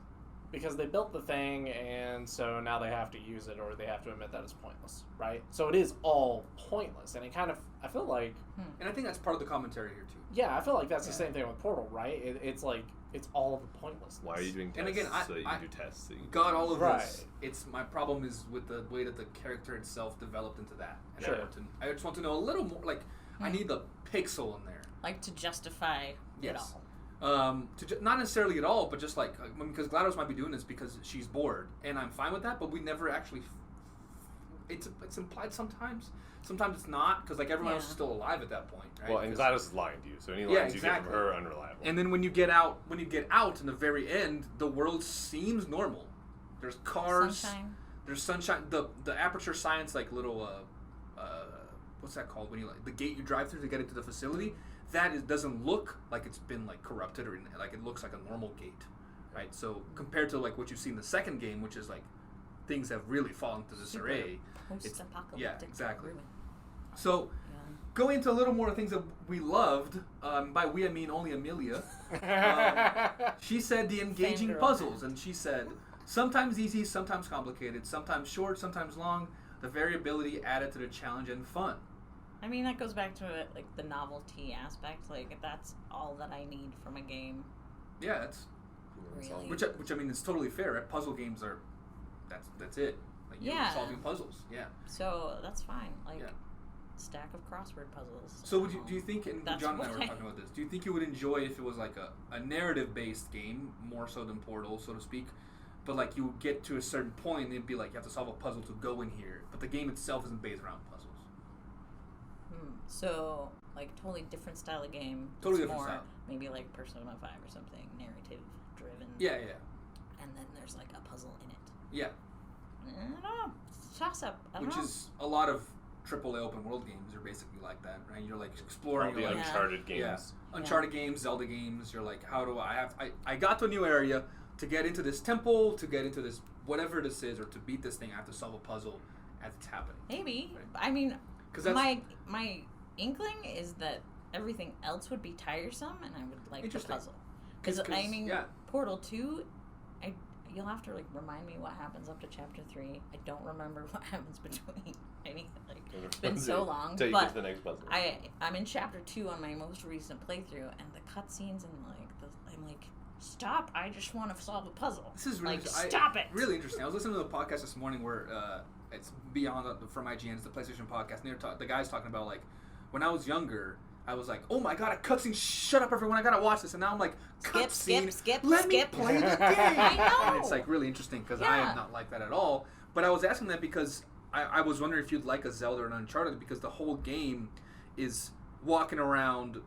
because they built the thing, and so now they have to use it, or they have to admit that it's pointless, right? So it is all pointless, and it kind of, I feel like... And I think that's part of the commentary here, too. Yeah, I feel like that's the same thing with Portal, right? It's like, it's all the pointlessness. Why are you doing tests? And again, so that you can do tests. So you can Got all of Right. this. It's my problem is with the way that the character itself developed into that. And Sure. I just want to know a little more. Like, I need the pixel in there. Like to justify it all. Not necessarily at all, but just like because GLaDOS might be doing this because she's bored, and I'm fine with that. But we never actually. It's implied sometimes. Sometimes it's not because like everyone else is still alive at that point, right? Well, and 'Cause- GLaDOS is lying to you, so any lines you get from her are unreliable. And then when you get out in the very end, the world seems normal. There's cars. Sunshine. There's sunshine. The aperture science like little what's that called when you like the gate you drive through to get into the facility. Doesn't look like it's been like corrupted or like it looks like a normal gate, right? So compared to like what you see in the second game, which is like things have really fallen to disarray. Post-apocalyptic. Yeah, exactly. ruin. So going into a little more things that we loved, by we I mean only Amelia. She said the engaging Fangirl. puzzles, and she said sometimes easy, sometimes complicated, sometimes short, sometimes long. The variability added to the challenge and fun. I mean, that goes back to like the novelty aspect. Like, that's all that I need from a game. Yeah, that's Really? which I mean is totally fair. Right? Puzzle games are that's it. Like you're Yeah. solving puzzles. Yeah. So that's fine. Like, Yeah. stack of crossword puzzles. So do you think, and That's John and I were why. talking about this, do you think you would enjoy if it was like a narrative-based game, more so than Portal, so to speak, but like you would get to a certain point and it'd be like you have to solve a puzzle to go in here, but the game itself isn't based around puzzles? So, like, totally different style of game. Totally It's different more, style. Maybe like Persona 5 or something, narrative-driven. Yeah. And then there's like a puzzle in it. Yeah. I don't know. It's a toss-up. I don't Which know. is a lot of AAA open world games are basically like that, right? You're like exploring All the you're like, Uncharted games. Yeah. Uncharted games, Zelda games. You're like, how do I got to a new area to get into this temple, to get into this whatever this is, or to beat this thing. I have to solve a puzzle as it's happening. Maybe. Right. I mean, 'Cause that's my inkling is that everything else would be tiresome, and I would like the Interesting. puzzle. Because I mean, yeah. Portal 2, you'll have to like remind me what happens up to chapter 3. I don't remember what happens between anything. Like, it's been so long. Till you but get to the next puzzle. I'm in chapter 2 on my most recent playthrough, and the cutscenes and like I'm like, stop! I just want to solve a puzzle. This is really like, stop it. Really interesting. I was listening to the podcast this morning where it's beyond from IGN. It's the PlayStation podcast. And the guy's talking about like when I was younger, I was like, oh my god, a cutscene! Shut up, everyone! I gotta watch this. And now I'm like, cutscene. Skip. Let me play the game. I know. And it's like really interesting because I Yeah. am not like that at all. But I was asking that because I was wondering if you'd like a Zelda or an Uncharted because the whole game is walking around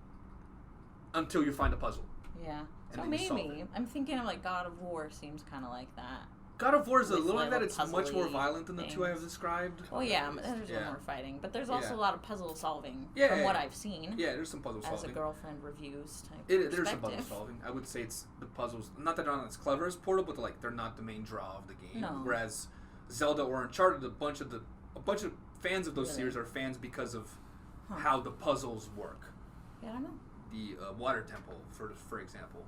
until you find a puzzle. Yeah. And So then you solve maybe it. I'm thinking of like God of War seems kind of like that. God of War is a With little like that. little It's much more puzzly violent than the two I have things. described. Well, yeah, there's a little Yeah. more fighting, but there's also Yeah. a lot of puzzle solving Yeah, from yeah, what yeah. I've seen. Yeah, there's some puzzle As a solving. girlfriend reviews type. There's some puzzle perspective. solving. I would say it's the puzzles. Not that they're not as clever as Portal, but they're not the main draw of the game. No. Whereas Zelda or Uncharted, a bunch of fans of those Really? series are fans because of how the puzzles work. Yeah, I don't know. The water temple, for example.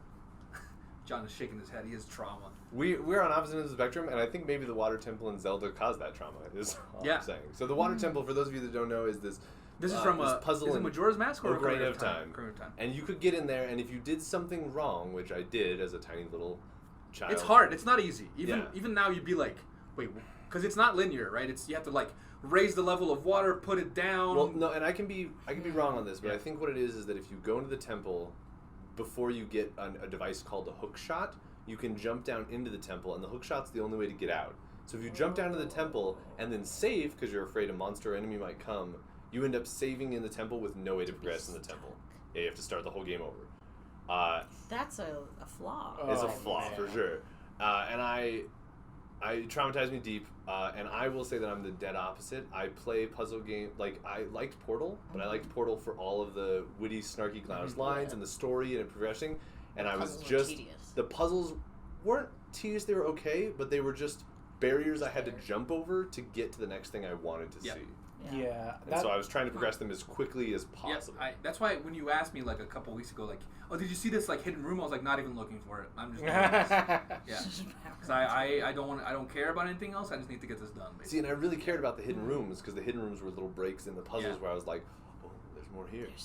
John is shaking his head. He has trauma. We're on opposite ends of the spectrum, and I think maybe the water temple in Zelda caused that trauma. Is all I'm saying. So the water temple, for those of you that don't know, is this. This is from this a puzzle is it in Majora's Mask or Ocarina of Time. Ocarina of Time. And you could get in there, and if you did something wrong, which I did as a tiny little child, It's hard. It's not easy. Yeah. Even now, you'd be like, wait, because it's not linear, right? You have to like raise the level of water, put it down. Well, no, and I can be wrong on this, but I think what it is that if you go into the temple before you get a device called a hook shot, you can jump down into the temple, and the hook shot's the only way to get out. So if you jump down to the temple and then save because you're afraid a monster or enemy might come, you end up saving in the temple with no way to progress in the temple. Yeah, you have to start the whole game over. That's a flaw. It's a Oh, flaw man. for sure. And it traumatized me deep. And I will say that I'm the dead opposite. I play puzzle game like I liked Portal, but I liked Portal for all of the witty, snarky clownish lines and the story and it progressing. And I was Puzzles were just tedious. the puzzles weren't tedious. They were okay, but they were just barriers I had to jump over to get to the next thing I wanted to see. Yeah. And so I was trying to progress them as quickly as possible. Yeah, that's why when you asked me like a couple weeks ago, like, oh, did you see this like hidden room? I was like, not even looking for it. I'm just doing this. Yeah, because I don't care about anything else. I just need to get this done. Basically. See, and I really cared about the hidden rooms because the hidden rooms were little breaks in the puzzles where I was like, oh, there's more here. There's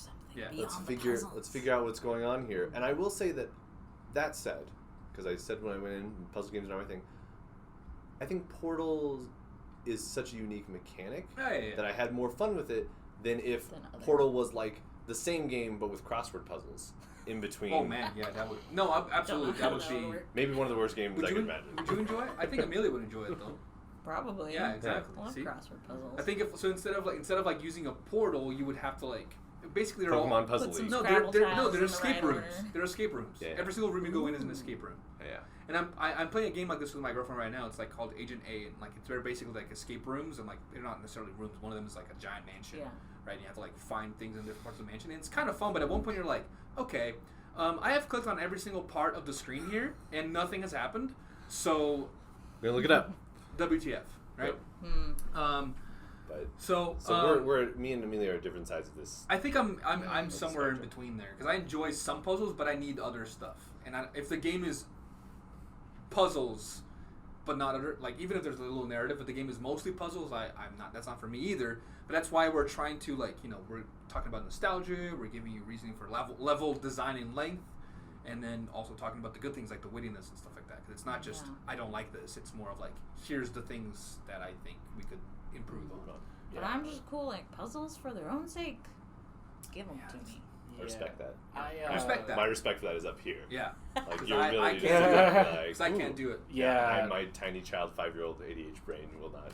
something Yeah. beyond Let's figure out what's going on here. And I will say that said, because I said when I went in puzzle games and everything, I think Portal is such a unique mechanic that I had more fun with it than if Portal was like the same game but with crossword puzzles in between. Oh man, yeah, that would absolutely that would be maybe one of the worst games I could imagine. Would you enjoy it? I think Amelia would enjoy it though. Probably. Yeah, exactly. I love See? crossword puzzles. I think instead of like using a portal, you would have to like basically they're Pokemon all Puzzle Put some League. no, Scrabble they're tiles in escape the right rooms. order. They're escape rooms. Yeah. Every single room you go in is an escape room. Yeah. And I'm playing a game like this with my girlfriend right now. It's like called Agent A, and like it's very basically like escape rooms, and like they're not necessarily rooms. One of them is like a giant mansion, right? And you have to like find things in different parts of the mansion. And it's kind of fun, but at one point you're like, okay, I have clicked on every single part of the screen here, and nothing has happened. So, We're gonna look it up. WTF, right? Yep. So we're me and Amelia are different sides of this. I think I'm somewhere in spectrum. between there because I enjoy some puzzles, but I need other stuff. And if the game is puzzles, but not other, like even if there's a little narrative, but the game is mostly puzzles, I'm not. That's not for me either. But that's why we're trying to we're talking about nostalgia. We're giving you reasoning for level design and length, and then also talking about the good things like the wittiness and stuff like that. Because it's not just I don't like this. It's more of like here's the things that I think we could improve on. But I'm just cool, like puzzles for their own sake. Give them to me. I respect that. I respect that. My respect for that is up here. Yeah. Like your I ability to can't do do it. that. Because I can't do it. Yeah. My tiny child, 5-year-old ADHD brain will not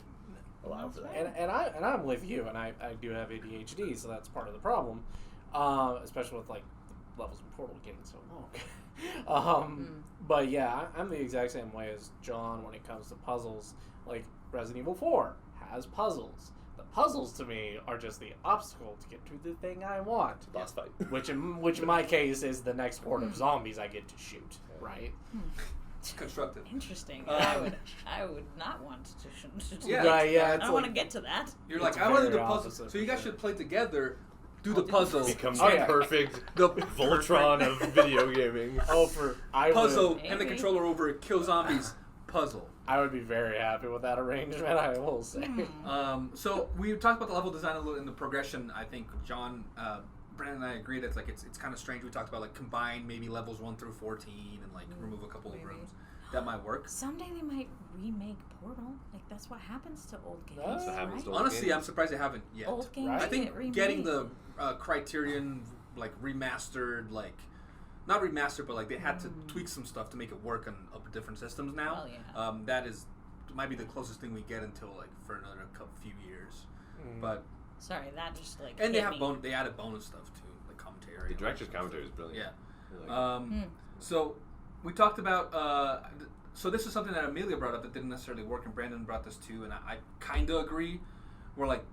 allow for that. And I'm with you, and I do have ADHD, so that's part of the problem, especially with like the levels in Portal getting so long. But yeah, I'm the exact same way as John when it comes to puzzles. Like Resident Evil 4 has puzzles. The puzzles to me are just the obstacle to get to the thing I want. Boss fight. Which in my case is the next horde of zombies I get to shoot. Right. Constructive. Interesting. I would not want to. Yeah. Right, yeah. I it's don't want to like- get to that. You're It's like, I want to do very the puzzle. opposite So you for guys sure. should play together, do the puzzle. Becomes Oh, the yeah. perfect The Voltron of video gaming. I puzzle, would, hand the Maybe. controller over, kill zombies, puzzle. I would be very happy with that arrangement, I will say. So we talked about the level design a little in the progression. I think John, Brandon, and I agree that it's kind of strange. We talked about like combine maybe levels 1 through 14 and like remove a couple of rooms. That might work. Someday they might remake Portal. Like that's what happens to old games. That's what happens right? to old Honestly, games. I'm surprised they haven't yet. Old games Right? I think get remade. getting the Criterion like remastered, like not remastered, but like they had to tweak some stuff to make it work on different systems now. Well, yeah. That might be the closest thing we get until like for another few years. But Sorry, that just like. and they hit have me. they added bonus stuff too, like commentary. The director's commentary is brilliant. Yeah. Really. So we talked about. So this is something that Amelia brought up that didn't necessarily work, and Brandon brought this too, and I kind of agree. Where like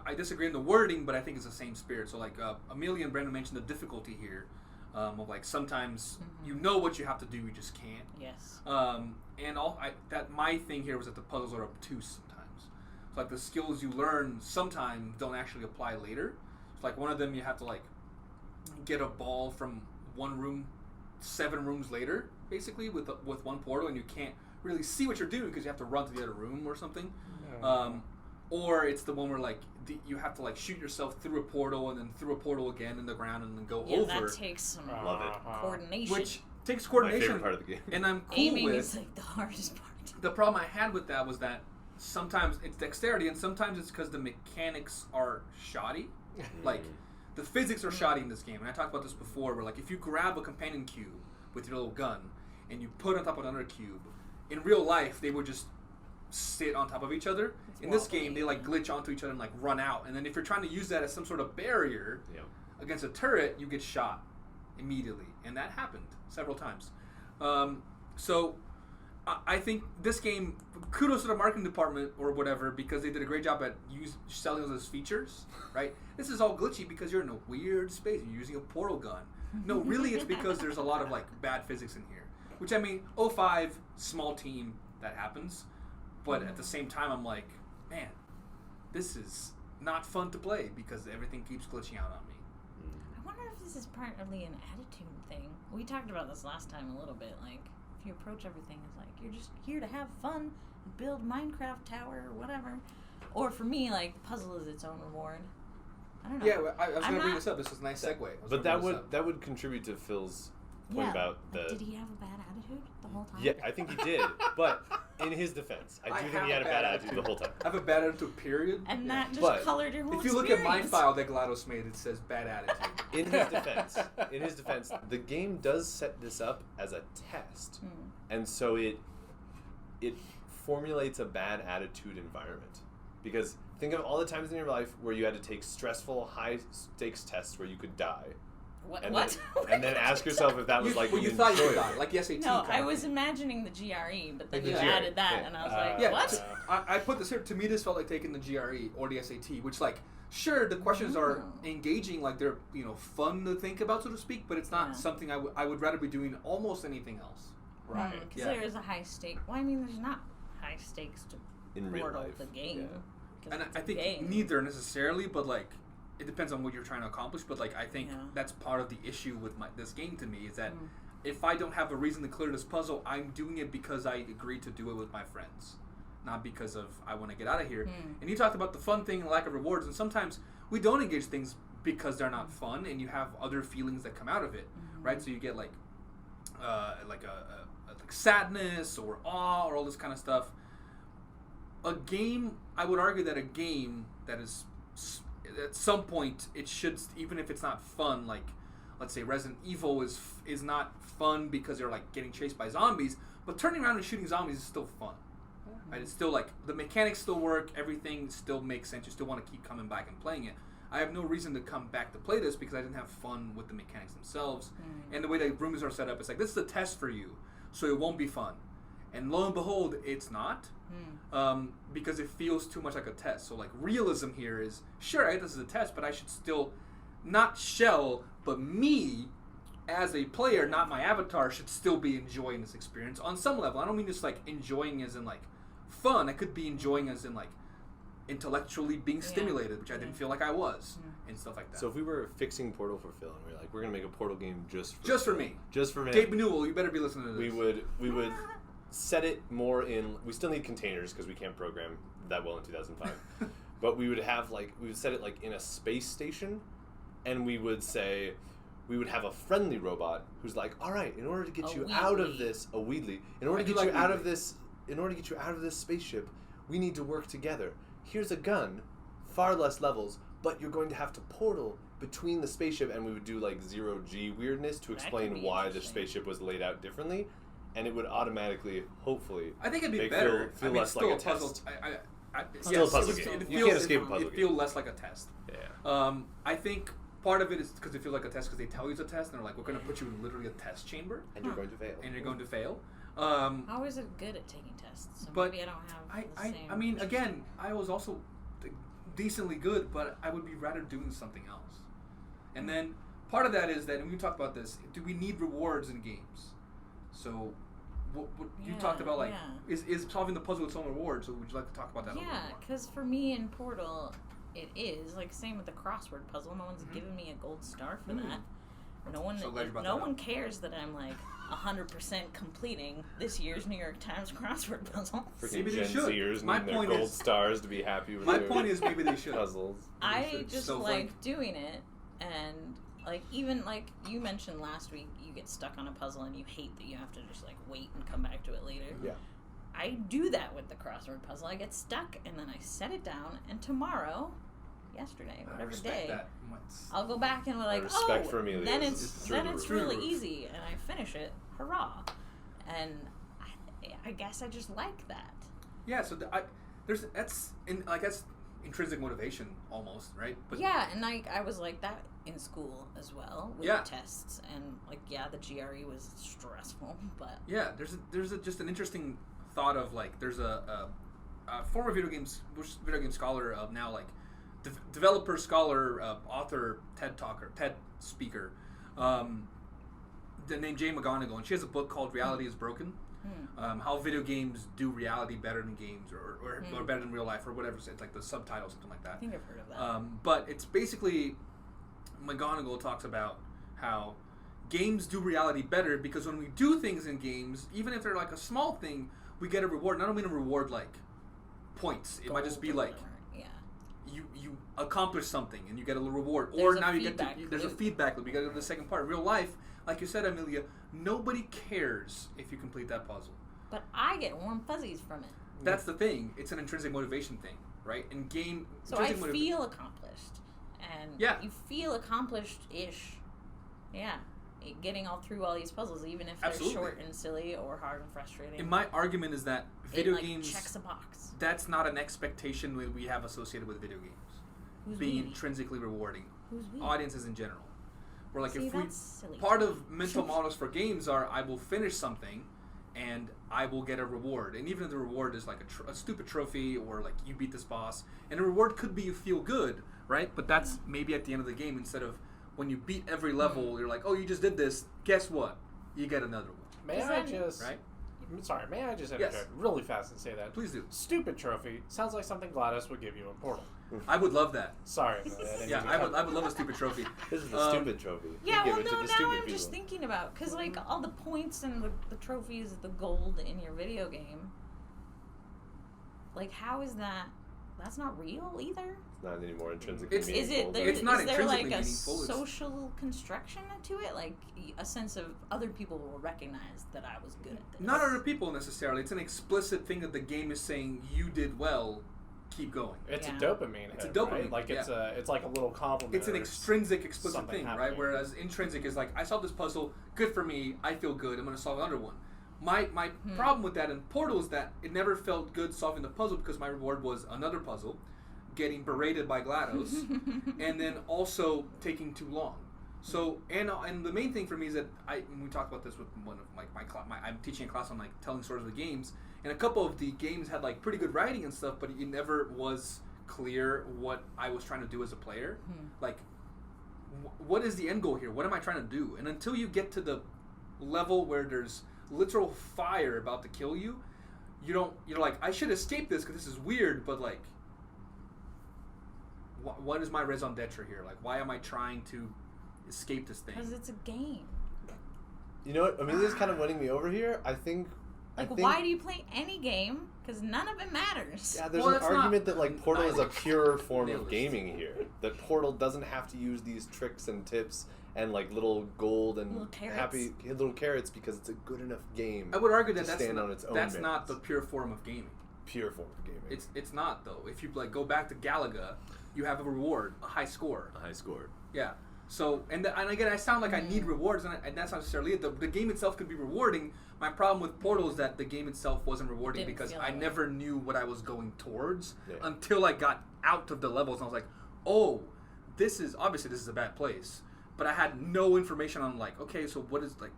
I disagree in the wording, but I think it's the same spirit. So like Amelia and Brandon mentioned the difficulty here of like sometimes you know what you have to do, you just can't. Yes. And my thing here was that the puzzles are obtuse sometimes. So, like the skills you learn sometimes don't actually apply later. It's like one of them you have to like get a ball from one room 7 rooms later, basically with one portal, and you can't really see what you're doing because you have to run to the other room or something. Or it's the one where like you have to like shoot yourself through a portal and then through a portal again in the ground and then go over. That takes some Love it. coordination. Which takes coordination. My favorite part of the game. And I'm cool Aiming with. is like the hardest part. The problem I had with that was that sometimes it's dexterity and sometimes it's because the mechanics are shoddy. Like the physics are shoddy in this game, and I talked about this before. Where like if you grab a companion cube with your little gun and you put it on top of another cube, in real life they would just sit on top of each other. In this game, they like glitch onto each other and like run out. And then if you're trying to use that as some sort of barrier against a turret, you get shot immediately, and that happened several times. So I think this game, kudos to the marketing department or whatever, because they did a great job at selling those as features, right? This is all glitchy because you're in a weird space. You're using a portal gun. No, really, it's because there's a lot of like bad physics in here. Which I mean, 05, small team, that happens. But at the same time, I'm like, man, this is not fun to play because everything keeps glitching out on me. I wonder if this is partly an attitude thing. We talked about this last time a little bit. Like, if you approach everything as like you're just here to have fun, build Minecraft tower or whatever. Or for me, like the puzzle is its own reward. I don't know. Yeah, I was going to bring this up. This is a nice segue. But that would contribute to Phil's point about the. Did he have a bad attitude the whole time? Yeah, I think he did. But in his defense, I do think he had a bad attitude the whole time. I have a bad attitude, period. And that just But colored your whole If you look at my file that GLaDOS made, it says bad attitude. In his defense, the game does set this up as a test, and so it formulates a bad attitude environment. Because think of all the times in your life where you had to take stressful, high stakes tests where you could die. What? And then ask yourself if that was like you thought you would die, like the SAT. No, I was imagining the GRE, but then Like you the GRE, added that, and I was like, yeah, what? I put this here. To me, this felt like taking the GRE or the SAT, which, like, sure, the questions are engaging, like they're fun to think about, so to speak, but it's not something I would rather be doing almost anything else. Right. Because there is a high stake. Well, I mean, there's not high stakes to in real Portal, life. the game. And I think neither necessarily, but like it depends on what you're trying to accomplish. But like I think that's part of the issue with this game to me is that if I don't have a reason to clear this puzzle, I'm doing it because I agreed to do it with my friends, not because of I want to get out of here. And you talked about the fun thing and lack of rewards, and sometimes we don't engage things because they're not fun, and you have other feelings that come out of it, right? So you get like sadness or awe or all this kind of stuff. A game, I would argue that a game that is at some point it should, even if it's not fun, like let's say Resident Evil is not fun because they're like getting chased by zombies, but turning around and shooting zombies is still fun. Right? It's still like the mechanics still work, everything still makes sense. You still want to keep coming back and playing it. I have no reason to come back to play this because I didn't have fun with the mechanics themselves. And the way the rooms are set up, it's like this is a test for you, so it won't be fun. And lo and behold, it's not. Because it feels too much like a test. So like realism here is, sure, I get this is a test, but I should still, not Shell, but me as a player, not my avatar, should still be enjoying this experience on some level. I don't mean just like enjoying as in like fun. I could be enjoying as in like intellectually being stimulated, which I didn't feel like I was, and stuff like that. So if we were fixing Portal for Phil and we were like, we're gonna make a Portal game just for me. Just for me. Gabe Newell, you better be listening to this. We would set it more in. We still need containers because we can't program that well in 2005. But we would set it like in a space station, and we would say we would have a friendly robot who's like, all right, in order to get you out of this, a Wheatley, in order to get you out of this spaceship, we need to work together. Here's a gun, far less levels, but you're going to have to portal between the spaceship, and we would do like 0G weirdness to explain why the spaceship was laid out differently. And it would automatically, hopefully, I think it'd be better. Feel less like a test. Still a puzzle game. You can't escape a puzzle game. It feels less like a test. Yeah. I think part of it is because it feels like a test because they tell you it's a test and they're like, we're going to put you in literally a test chamber. And you're going to fail. And you're going to fail. I always good at taking tests, so but maybe I don't have the same. I mean, again, I was also decently good, but I would be rather doing something else. And then part of that is that, and we talked about this, do we need rewards in games? So what you talked about, like, yeah. is solving the puzzle its own reward. So would you like to talk about that a little Yeah, bit more? because for me in Portal, it is like same with the crossword puzzle. No one's given me a gold star for that. No one, So glad you brought no that one up. cares that I'm like 100% completing this year's New York Times crossword puzzle. Maybe Freaking they Gen should. Zers My need their point gold is- stars to be happy with My their point is maybe they should. puzzles. I should. just So, like like- doing it, and like even like you mentioned last week, you get stuck on a puzzle and you hate that you have to just like wait and come back to it later. Yeah. I do that with the crossword puzzle. I get stuck and then I set it down, and tomorrow, yesterday, I whatever respect day, that. I'll go back and we're like, respect oh, for Amelia then is it's through then the it's roof. really Through the roof. easy, and I finish it. Hurrah! And I guess I just like that. Yeah, so that's intrinsic motivation almost, right? But Yeah, and I was like that in school as well with Yeah. tests, and like the GRE was stressful, but yeah, there's just an interesting thought of like there's a former video game scholar of now like developer scholar author TED speaker named Jay McGonigal, and she has a book called Reality is Broken. How video games do reality better than games or better than real life or whatever. It's like the subtitle, something like I that. think I've heard of that. But it's basically McGonigal talks about how games do reality better because when we do things in games, even if they're like a small thing, we get a reward. And I don't mean a reward like points. It might just be Gold or like whatever. Yeah. you accomplish something and you get a little reward. There's Or a now you get to feedback there's a loop. feedback loop. You got to go to the second part. In real life, like you said, Amelia, nobody cares if you complete that puzzle. But I get warm fuzzies from it, That's the thing. It's an intrinsic motivation thing, right? In game, so I intrinsic feel accomplished, and Yeah. you feel accomplished-ish. Yeah. Getting all through all these puzzles, even if they're Absolutely. short and silly or hard and frustrating. And my argument is that it, video like, games, checks a box. that's not an expectation we have associated with video games. Who's Being we? intrinsically rewarding. Who's we? Audiences in general. We're like, See, if we, that's silly. part of mental models for games are I will finish something and I will get a reward. And even if the reward is like a stupid trophy or like you beat this boss, and the reward could be you feel good, right? But that's maybe at the end of the game instead of when you beat every level, you're like, oh, you just did this. Guess what? You get another one. May Does I that- just... Right? Sorry, may I just Yes. interject really fast and say that? Please do. Stupid trophy sounds like something GLaDOS would give you in Portal. I would love that. Sorry. Amelia, I didn't Yeah, mean I to would love a stupid trophy. This is a stupid trophy. Yeah, You well, give it to no, the now stupid I'm people. just thinking about, because, like, all the points and the trophies, the gold in your video game, like, how is that? That's not real either? It's not any more intrinsically It's- Is meaningful. it there? It's not Is there like intrinsically a meaningful, it's- social construction to it, like a sense of other people will recognize that I was good at this? Not other people necessarily. It's an explicit thing that the game is saying you did well. Keep going. It's Yeah. a dopamine It's a hit, dopamine, right? Like it's like a little compliment. It's an or extrinsic, explicit something thing, right? happening. Whereas intrinsic is like, I solved this puzzle, good for me, I feel good, I'm going to solve another one. My problem with that in Portal is that it never felt good solving the puzzle because my reward was another puzzle, getting berated by GLaDOS, and then also taking too long. So, and the main thing for me is that when we talked about this with one of I'm teaching a class on like telling stories of the games, and a couple of the games had like pretty good writing and stuff, but it never was clear what I was trying to do as a player. Like, what is the end goal here? What am I trying to do? And until you get to the level where there's literal fire about to kill you, you're like, I should escape this because this is weird, but like, what is my raison d'etre here? Like, why am I trying to escape this thing? Because it's a game. You know what? Amelia's kind of winning me over here. I think. Why do you play any game? Because none of it matters. Yeah, there's Well, an that's not- argument that like Portal is a pure form of Nihilist. gaming here. That Portal doesn't have to use these tricks and tips and like little gold and Little carrots. happy little carrots because it's a good enough game. I would argue that to that's stand not, on its own that's not merits. the pure form of gaming. Pure form of gaming. It's not though. If you like go back to Galaga, you have a reward, a high score. a high score. Yeah. So and again, I sound like I need rewards, and that's not necessarily it. The game itself could be rewarding. My problem with Portal is that the game itself wasn't rewarding Didn't because feel I that way. never knew what I was going towards Yeah. until I got out of the levels, and I was like, oh, this is a bad place. But I had no information on like, okay, so what is like.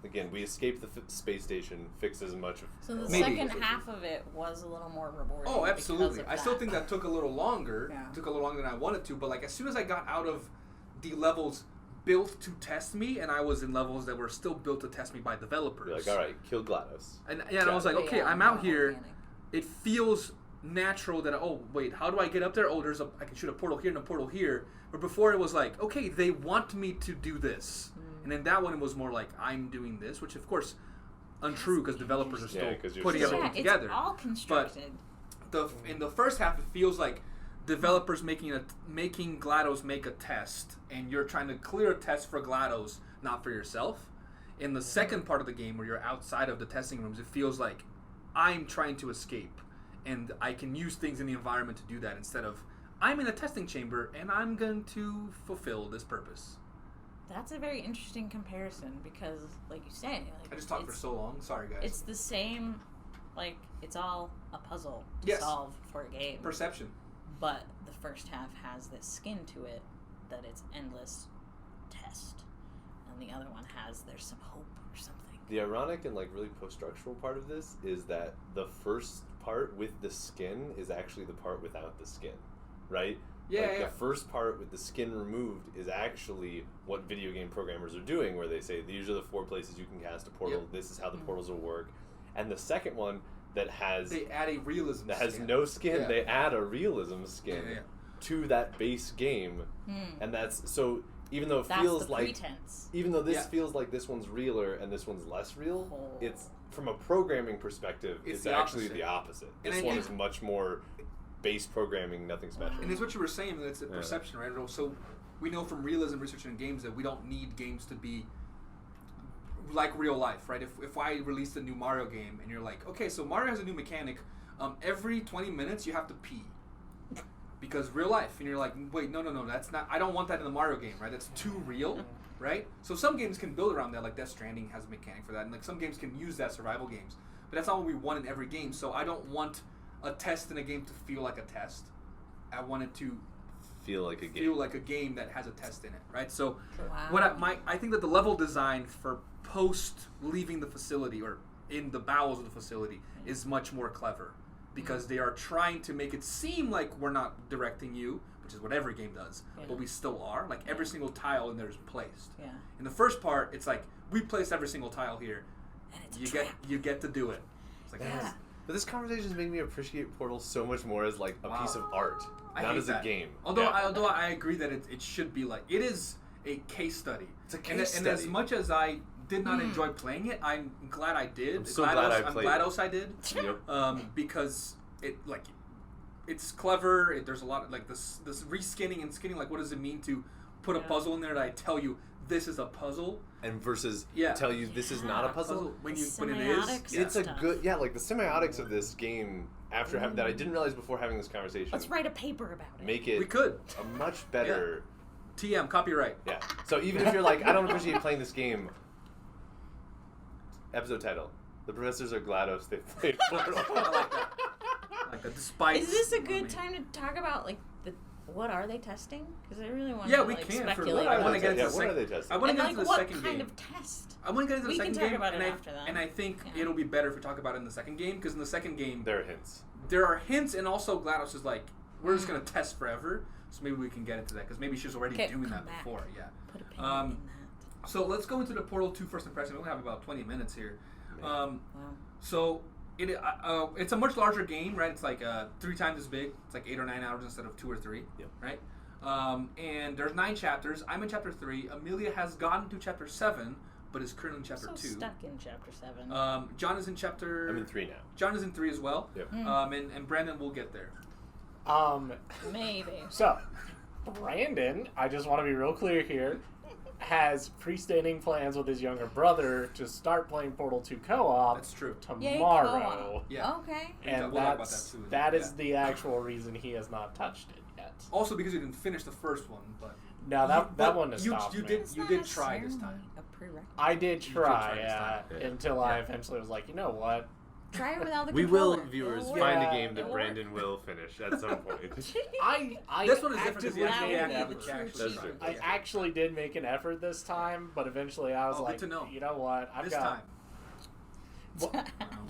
Again, we escape the space station, fix as much of. So the Maybe. second half of it was a little more rewarding. Oh, because absolutely. of I still think that took a little longer. Yeah. Took a little longer than I wanted to. But like as soon as I got out of the levels built to test me, and I was in levels that were still built to test me by developers. You're like, all right, kill GLaDOS. And I was like, okay, I'm out here. It feels natural that, oh, wait, how do I get up there? Oh, I can shoot a portal here and a portal here. But before it was like, okay, they want me to do this. And then that one it was more like, I'm doing this, which of course, untrue because developers are still putting everything together. It's all constructed. But in the first half, it feels like developers making GLaDOS make a test, and you're trying to clear a test for GLaDOS, not for yourself. In the second part of the game, where you're outside of the testing rooms, it feels like I'm trying to escape, and I can use things in the environment to do that instead of I'm in a testing chamber and I'm going to fulfill this purpose. That's a very interesting comparison because, like you say, like, I just talked for so long. Sorry, guys. It's the same, like, it's all a puzzle to solve for a game. Perception. But the first half has this skin to it that it's endless test. And the other one there's some hope or something. The ironic and like really post-structural part of this is that the first part with the skin is actually the part without the skin, right? Yeah, The first part with the skin removed is actually what video game programmers are doing, where they say these are the 4 places you can cast a portal. Yep. This is how the portals will work. And the second one that they add a realism that has skin. no skin. Yeah. They add a realism skin to that base game, and that's so. Even though it feels like, pretense. Even though this feels like this one's realer and this one's less real, it's from a programming perspective, it's actually the opposite. This one is much more base programming, nothing special. And it's what you were saying, that it's a perception, right? So we know from realism research in games that we don't need games to be like real life, right? If I released a new Mario game and you're like, okay, so Mario has a new mechanic, every 20 minutes you have to pee. Because real life, and you're like, wait, no, that's not. I don't want that in the Mario game, right? That's too real, right? So some games can build around that, like Death Stranding has a mechanic for that, and like some games can use that, survival games. But that's not what we want in every game. So I don't want a test in a game to feel like a test. I want it to feel like a game. Feel like a game that has a test in it, right? So I think that the level design for post leaving the facility or in the bowels of the facility is much more clever. Because they are trying to make it seem like we're not directing you, which is what every game does, but we still are. Like every single tile in there is placed. Yeah. In the first part, it's like we place every single tile here. And it's you get to do it. It's like But this conversation has made me appreciate Portal so much more as like a piece of art, not as a game. Although I agree that it should be like it is a case study. It's a case study. And as much as I did not enjoy playing it, I'm glad I did. I'm so glad I played GLaDOS I did. Because it's clever. There's a lot of like this reskinning and skinning. Like, what does it mean to put a puzzle in there that I tell you this is a puzzle, and versus tell you this is not a puzzle when it is. It's a good like the semiotics of this game. After having that, I didn't realize before having this conversation. Let's write a paper about it. Make it. We could a much better. TM copyright. Yeah. So even if you're like, I don't appreciate playing this game. Episode title: The professors are GLaDOS. They played Portal. I like that. Like that. Despite. Is this a good time to talk about like what are they testing? Because I really want to we can. Speculate. I want to get into what are they testing? I want to get into the second game. What kind of test? I want to get into the second game. We can talk about it after that. And I think it'll be better if we talk about it in the second game, because in the second game there are hints. There are hints, and also GLaDOS is like, we're just gonna test forever. So maybe we can get into that, because maybe she was already doing that before. Yeah. Put a pin in that. So let's go into the Portal 2 first impression. We only have about 20 minutes here. So it's a much larger game, right? It's like 3 times as big. It's like 8 or 9 hours instead of 2 or 3, right? And there's 9 chapters. I'm in chapter 3. Amelia has gotten to chapter 7, but is currently in chapter 2. Stuck in chapter 7. John is in chapter. I'm in 3 now. John is in 3 as well. Yep. And Brandon will get there. Maybe. So, Brandon, I just want to be real clear here, has freestanding plans with his younger brother to start playing Portal 2 co-op. That's true. Tomorrow. Yeah. Okay. And that is the actual reason he has not touched it yet. Also because you didn't finish the first one, but no, that one has stopped you me. You did try this time. I did try, until I eventually was like, you know what? Try it without the We controller. will, viewers, find a game that Brandon will finish at some point. This one is different because I actually did make an effort this time, but eventually I was like, you know what?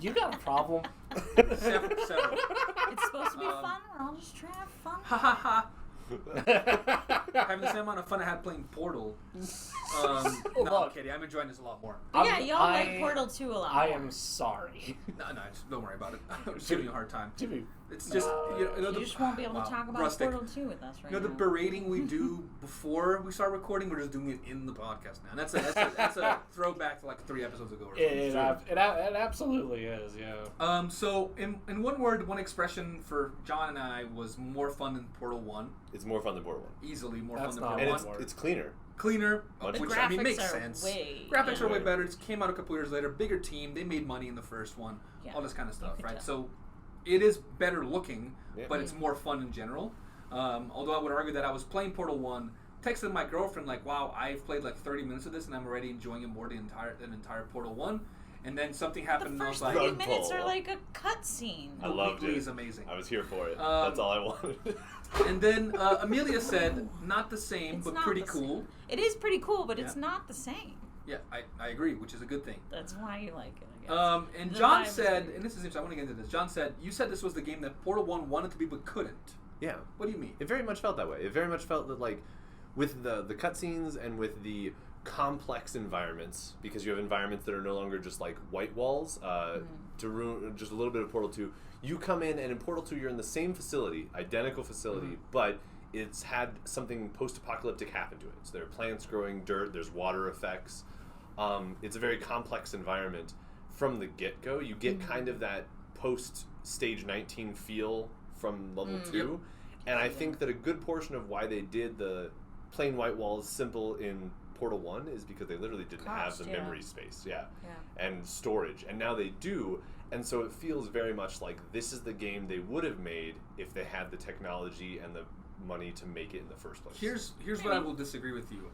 You got a problem. 7. It's supposed to be fun. We're all just trying to have fun. Ha ha ha. having the same amount of fun I had playing Portal. No, I'm Look. kidding. I'm enjoying this a lot more. But yeah, y'all like Portal 2 a lot I more. am sorry. No, just don't worry about it. I'm just giving you a hard time. Jimmy, It's just You just won't be able to talk about rustic. Portal 2 with us right You know, the now. berating we do before we start recording, we're just doing it in the podcast now. And that's a throwback to like 3 episodes ago or something. it absolutely is, yeah. So in one word, one expression for John and I was more fun than Portal 1. It's more fun than Portal 1. Easily more That's fun not than And Portal 1. it's cleaner. Cleaner, The which graphics makes are sense. way Are way better. It came out a couple years later. Bigger team. They made money in the first one. Yeah. All this kind of You stuff, could right? tell. So it is better looking, Yeah. but it's more fun in general. Although I would argue that I was playing Portal 1, texted my girlfriend like, wow, I've played like 30 minutes of this and I'm already enjoying it more than entire Portal 1. And then something happened and The I was first like, 30 Run minutes Paul. are like a cutscene. I loved it. It's amazing. I was here for it. That's all I wanted. And then Amelia said, not the same, It's but not pretty the cool. same. It is pretty cool, but it's Yeah. not the same. Yeah, I agree, which is a good thing. That's why you like it, I guess. And The John vibe is said, weird. and this is interesting, I want to get into this. John said, you said this was the game that Portal 1 wanted to be but couldn't. Yeah. What do you mean? It very much felt that way. It very much felt that, like, with the cutscenes and with the complex environments, because you have environments that are no longer just like white walls, to ruin just a little bit of Portal 2, you come in and in Portal 2 you're in the same facility, identical facility, but it's had something post-apocalyptic happen to it. So there are plants growing, dirt, there's water effects. It's a very complex environment. From the get-go, you get kind of that post-Stage 19 feel from Level 2. And I think that a good portion of why they did the plain white walls simple in Portal 1 is because they literally didn't have the memory space, and storage. And now they do, and so it feels very much like this is the game they would have made if they had the technology and the money to make it in the first place. Here's what I will disagree with you.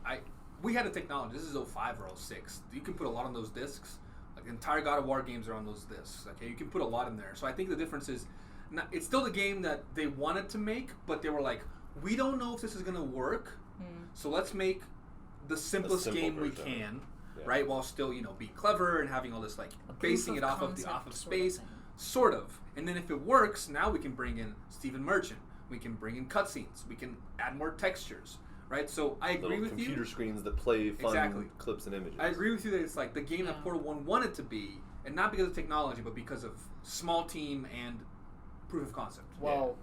We had a technology. This is 05 or 06. You can put a lot on those discs. Like the entire God of War games are on those discs. Okay, you can put a lot in there. So I think the difference is, it's still the game that they wanted to make, but they were like, we don't know if this is going to work, so let's make the simplest game we can, right? While still, being clever and having all this like basing it off of space, sort of. And then if it works, now we can bring in Stephen Merchant. We can bring in cutscenes. We can add more textures, right? So I agree with you. Computer screens that play fun clips and images. I agree with you that it's like the game that Portal 1 wanted to be, and not because of technology, but because of small team and proof of concept. Well,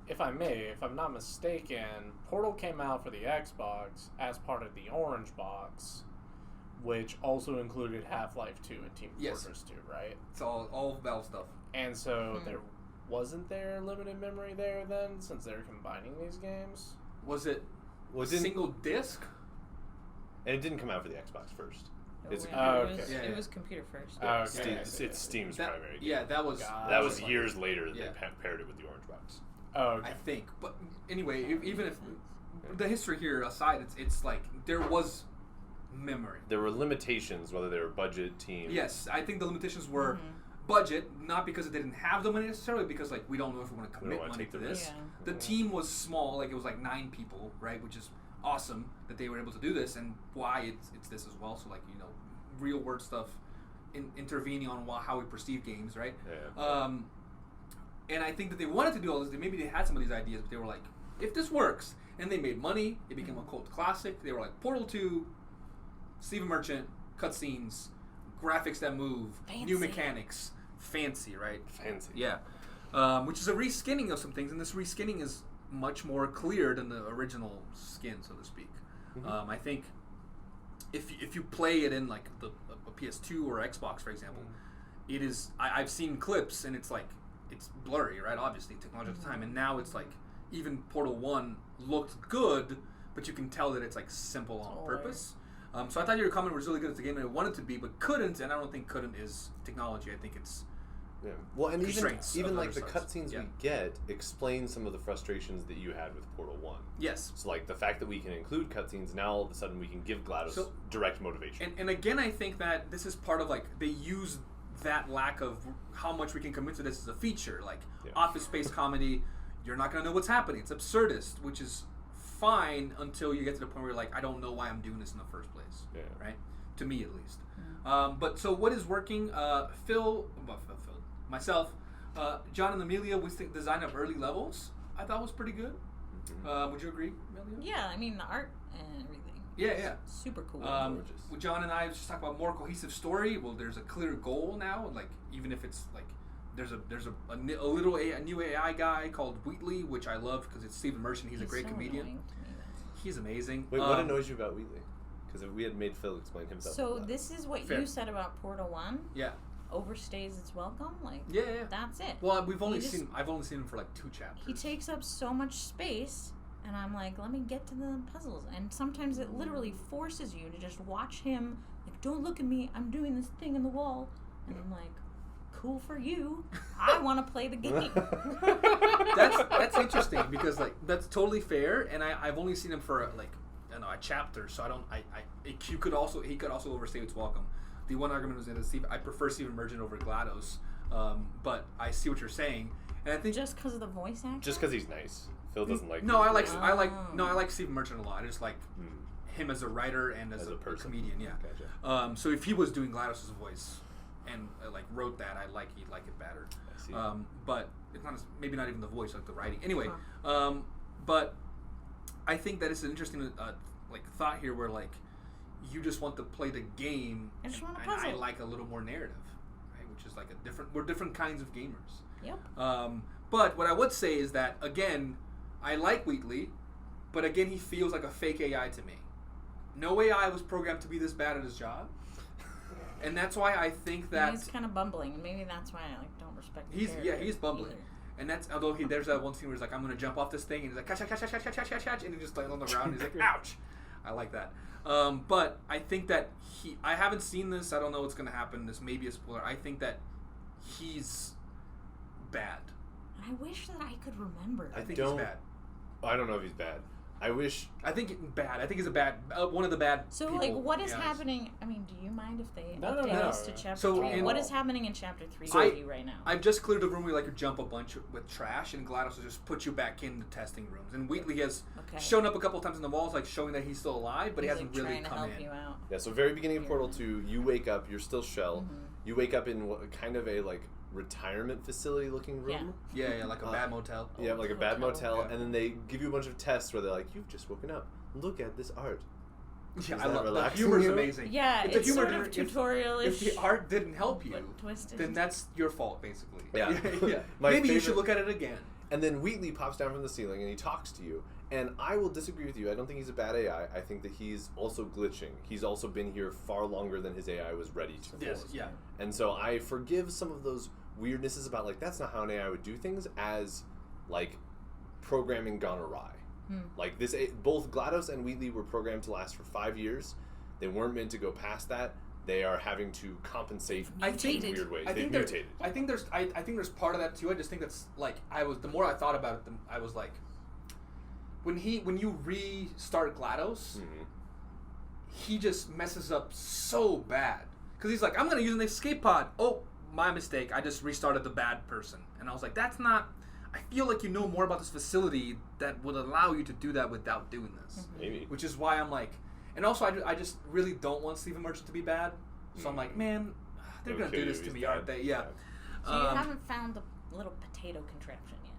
if I may, if I'm not mistaken, Portal came out for the Xbox as part of the Orange Box, which also included Half-Life 2 and Team Fortress 2, right? It's all Valve stuff. And so wasn't there limited memory there then, since they're combining these games? Was it Well, single disc? And it didn't come out for the Xbox first. It was computer first. Okay. It's Steam's primary game. Yeah, that was years later that they paired it with the Orange Box. Okay. I think. But anyway, even if the history here aside, it's like there was memory. There were limitations, whether they were budget, team. Yes, I think the limitations were budget, not because it didn't have the money necessarily, because like we don't know if we want to commit money to this. The team was small, like it was like 9 people, right, which is awesome that they were able to do this, and why it's this as well. So like real world stuff, intervening on how we perceive games, right? Yeah. And I think that they wanted to do all this. Maybe they had some of these ideas, but they were like, if this works, and they made money, it became a cult classic. They were like Portal 2, Stephen Merchant, cutscenes, graphics that move, new mechanics, fancy, right? Fancy. Yeah. Which is a reskinning of some things, and this reskinning is much more clear than the original skin, so to speak. I think if you play it in like a PS2 or Xbox, for example, it is. I've seen clips, and it's like it's blurry, right? Obviously, technology at the time, and now it's like even Portal 1 looked good, but you can tell that it's like simple on purpose. So I thought your comment was really good at the game that it wanted to be, but couldn't, and I don't think couldn't is technology. I think it's well, and even like the other cutscenes sides. we get explain some of the frustrations that you had with Portal 1. Yes. So like the fact that we can include cutscenes, now all of a sudden we can give GLaDOS direct motivation. And again, I think that this is part of like they use that lack of how much we can commit to this as a feature. Like Office Space comedy, you're not going to know what's happening. It's absurdist, which is fine until you get to the point where you're like, I don't know why I'm doing this in the first place. Yeah. Right? To me, at least. But so what is working? Phil, myself, John and Amelia, we think design of early levels I thought was pretty good. Would you agree, Amelia? Yeah, I mean the art and everything. Yeah. Super cool. With John and I just talk about more cohesive story. Well, there's a clear goal now. Like even if it's like there's a new AI guy called Wheatley, which I love because it's Stephen Merchant. He's a great so comedian. annoying to me, though. He's amazing. Wait, what annoys you about Wheatley? Because we had made Phil explain himself. So this is what Fair. you said about Portal 1. Yeah. Overstays its welcome. Like Yeah. that's it. Well, I've only seen him for like 2 chapters. He takes up so much space, and I'm like, let me get to the puzzles. And sometimes it literally forces you to just watch him. Like, don't look at me. I'm doing this thing in the wall, and I'm like, cool for you. I want to play the game. that's interesting because like that's totally fair, and I've only seen him for like a chapter, so he could also overstay its welcome. The one argument was that I prefer Stephen Merchant over GLaDOS, but I see what you're saying, and I think Just because of the voice actor? Just because he's nice. Phil doesn't like. no, him. I like Stephen Merchant a lot. I just like him as a writer and as a person. comedian. Yeah. Gotcha. So if he was doing GLaDOS' voice and like wrote that, he'd like it better. I see. But it's not maybe not even the voice, like the writing. Anyway, but I think that it's an interesting like thought here where like you just want to play the game, I just want a and I puzzle. like a little more narrative, right? Which is like we're different kinds of gamers. Yep. But what I would say is that again, I like Wheatley, but again he feels like a fake AI to me. No AI was programmed to be this bad at his job. And that's why I think that he's kind of bumbling, and maybe that's why I like don't respect the he's character bumbling. either. And that's although there's that one scene where he's like, I'm gonna jump off this thing, and he's like, catch, and he just lands on the ground. And he's like, ouch. I like that. But I think that I haven't seen this. I don't know what's gonna happen. This may be a spoiler. I think that he's bad. I wish that I could remember. I think he's bad. I don't know if he's bad. I think he's a bad one of the bad. So, people, like, what is to be honest. happening? I mean, do you mind if they No, update no. us to chapter So 3? in- What is happening in chapter 3 So for you right now? I've just cleared a room where you like jump a bunch with trash, and GLaDOS will just put you back in the testing rooms. And Wheatley has shown up a couple times in the walls, like showing that he's still alive, but He's, he hasn't like, really trying to come help in. you out. Yeah, so very beginning of Portal 2, you wake up, you're still Shell. Mm-hmm. You wake up in kind of a like retirement facility looking room. Yeah, like a bad motel. Yeah, like a bad motel, Yeah. and then they give you a bunch of tests where they're like, "You've just woken up. Look at this art." Yeah, Is I that love the relaxing humor's you? amazing. Yeah, If the it's humor sort of didn't- tutorial-ish. If the art didn't help you, but twisted. then that's your fault, basically. Yeah. yeah. My Maybe you should favorite- look at it again. And then Wheatley pops down from the ceiling and he talks to you. And I will disagree with you. I don't think he's a bad AI. I think that he's also glitching. He's also been here far longer than his AI was ready to. Yes, form. yeah. And so I forgive some of those weirdnesses about like that's not how an AI would do things as like programming gone awry. Like this, both GLaDOS and Wheatley were programmed to last for 5 years. They weren't meant to go past that. They are having to compensate I think- in weird ways. I They've think mutated. I think there's part of that too. I just think that's like the more I thought about it, I was like, when you restart GLaDOS, he just messes up so bad because he's like, I'm gonna use an escape pod. Oh, my mistake. I just restarted the bad person, and I was like, that's not. I feel like you know more about this facility that would allow you to do that without doing this. Maybe. Which is why I'm like, and also I just really don't want Stephen Merchant to be bad. So I'm like, man, they're No gonna do kidding, this to he's me, bad. aren't they? Yeah. So you haven't found the little potato contraption yet.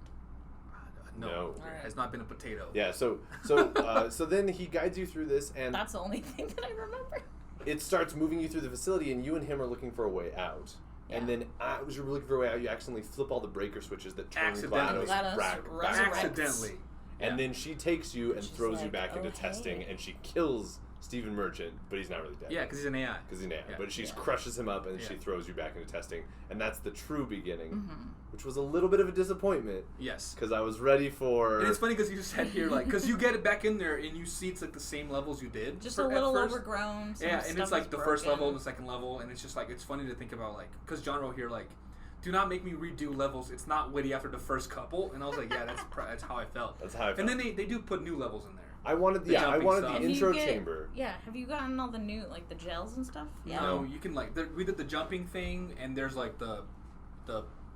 No, No. it has not been a potato. Yeah, so then he guides you through this, and That's the only thing that I remember. it starts moving you through the facility, and you and him are looking for a way out. Yeah. And then as you're looking for a way out, you accidentally flip all the breaker switches that turn Accidentally. GLaDOS back. resurrects. Accidentally. And then she takes you and She's throws you like, back into "Oh, testing, hey." and she kills Stephen Merchant, but he's not really dead. Yeah, because he's an AI. Because he's an AI. Yeah. But she Yeah. crushes him up, and she Yeah. throws you back into testing. And that's the true beginning, which was a little bit of a disappointment, Yes. because I was ready for... And it's funny because you said here, like, because you get it back in there and you see it's like the same levels you did. Just for- a at little first. overgrown. Some Yeah, and stuff it's like is the first broken. level and the second level, and it's just like, it's funny to think about, like, because John wrote here, like, do not make me redo levels. It's not witty after the first couple. And I was like, yeah, that's how I felt. That's how I felt. And then they do put new levels in there. I wanted the, The I jumping wanted stuff. the Have you intro get- chamber. Yeah, have you gotten all the new, like, the gels and stuff? Yeah. No, you can, like, we did the jumping thing, and there's, like, the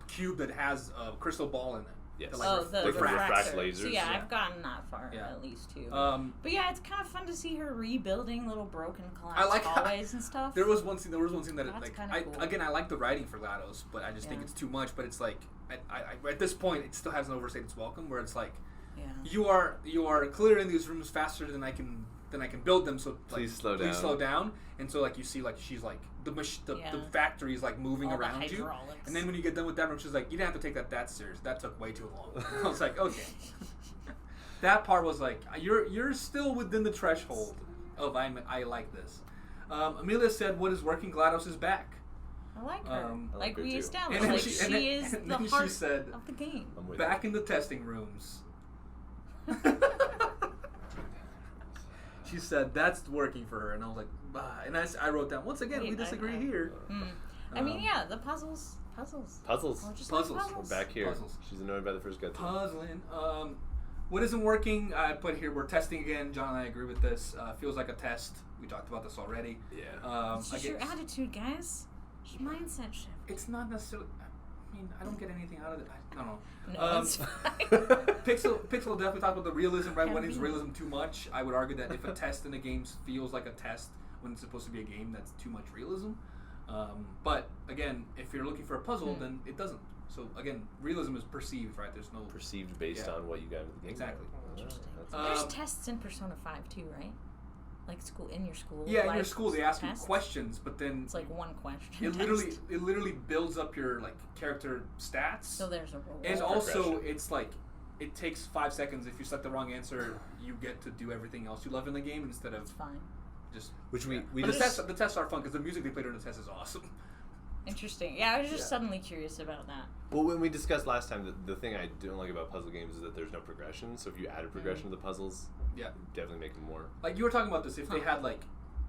cube that has a crystal ball in it. Yes. That, like, Oh, the refracts. refract refractor. So lasers. yeah, Yeah. I've gotten that far Yeah. at least too. But yeah, it's kind of fun to see her rebuilding little broken I collapsed like how- hallways and stuff. There was one scene that That's like kinda cool. again I like the writing for GLaDOS, but I just think Yeah. it's too much. But it's like I at this point it still hasn't overstayed its welcome. Where it's like you are clearing these rooms faster than I can build them. So like, Please slow down. And so like you see like she's like the factory is like moving All the around you. hydraulics. And then when you get done with that room, she's like, you didn't have to take that serious. That took way too long. I was like, okay. That part was like, you're still within the threshold of I like this. Amelia said, "What is working? GLaDOS is back." I like her. I like her we too. established, And then like she- she is and the then she heart said, of the game. I'm with Back in the testing rooms. She said that's working for her, and I was like, bah. And I wrote down once again, we Wait, disagree here. I mean, yeah, the puzzles. Puzzles. Oh, just like Puzzles. puzzles. We're back here. Puzzles. She's annoyed by the first gut. Puzzling. What isn't working? I put here. We're testing again. John and I agree with this. Feels like a test. We talked about this already. Yeah. It's just your attitude, guys. It's your mindset shift. It's not necessarily. I mean, I don't get anything out of it. I don't know. No, that's fine. Pixel definitely talked about the realism, right? Can When it's be. realism too much, I would argue that if a test in a game feels like a test when it's supposed to be a game, that's too much realism. But again, if you're looking for a puzzle, then it doesn't. So again, realism is perceived, right? There's no Perceived based on what you got into the game. Exactly. Interesting. That's- There's tests in Persona 5 too, right? Like in your school. Yeah, in life your school they ask you tests. questions, but then It's like one question. it test. literally builds up your like character stats. So there's a reward. And also, progression. it's like it takes 5 seconds. If you select the wrong answer, you get to do everything else you love in the game instead of It's fine. just. Which we But just the tests are fun because the music they played during the test is awesome. Interesting. Yeah, I was just Yeah. suddenly curious about that. well, when we discussed last time, the thing I don't like about puzzle games is that there's no progression. So if you added progression to the puzzles, Yeah. definitely make them more. Like you were talking about this, if they had like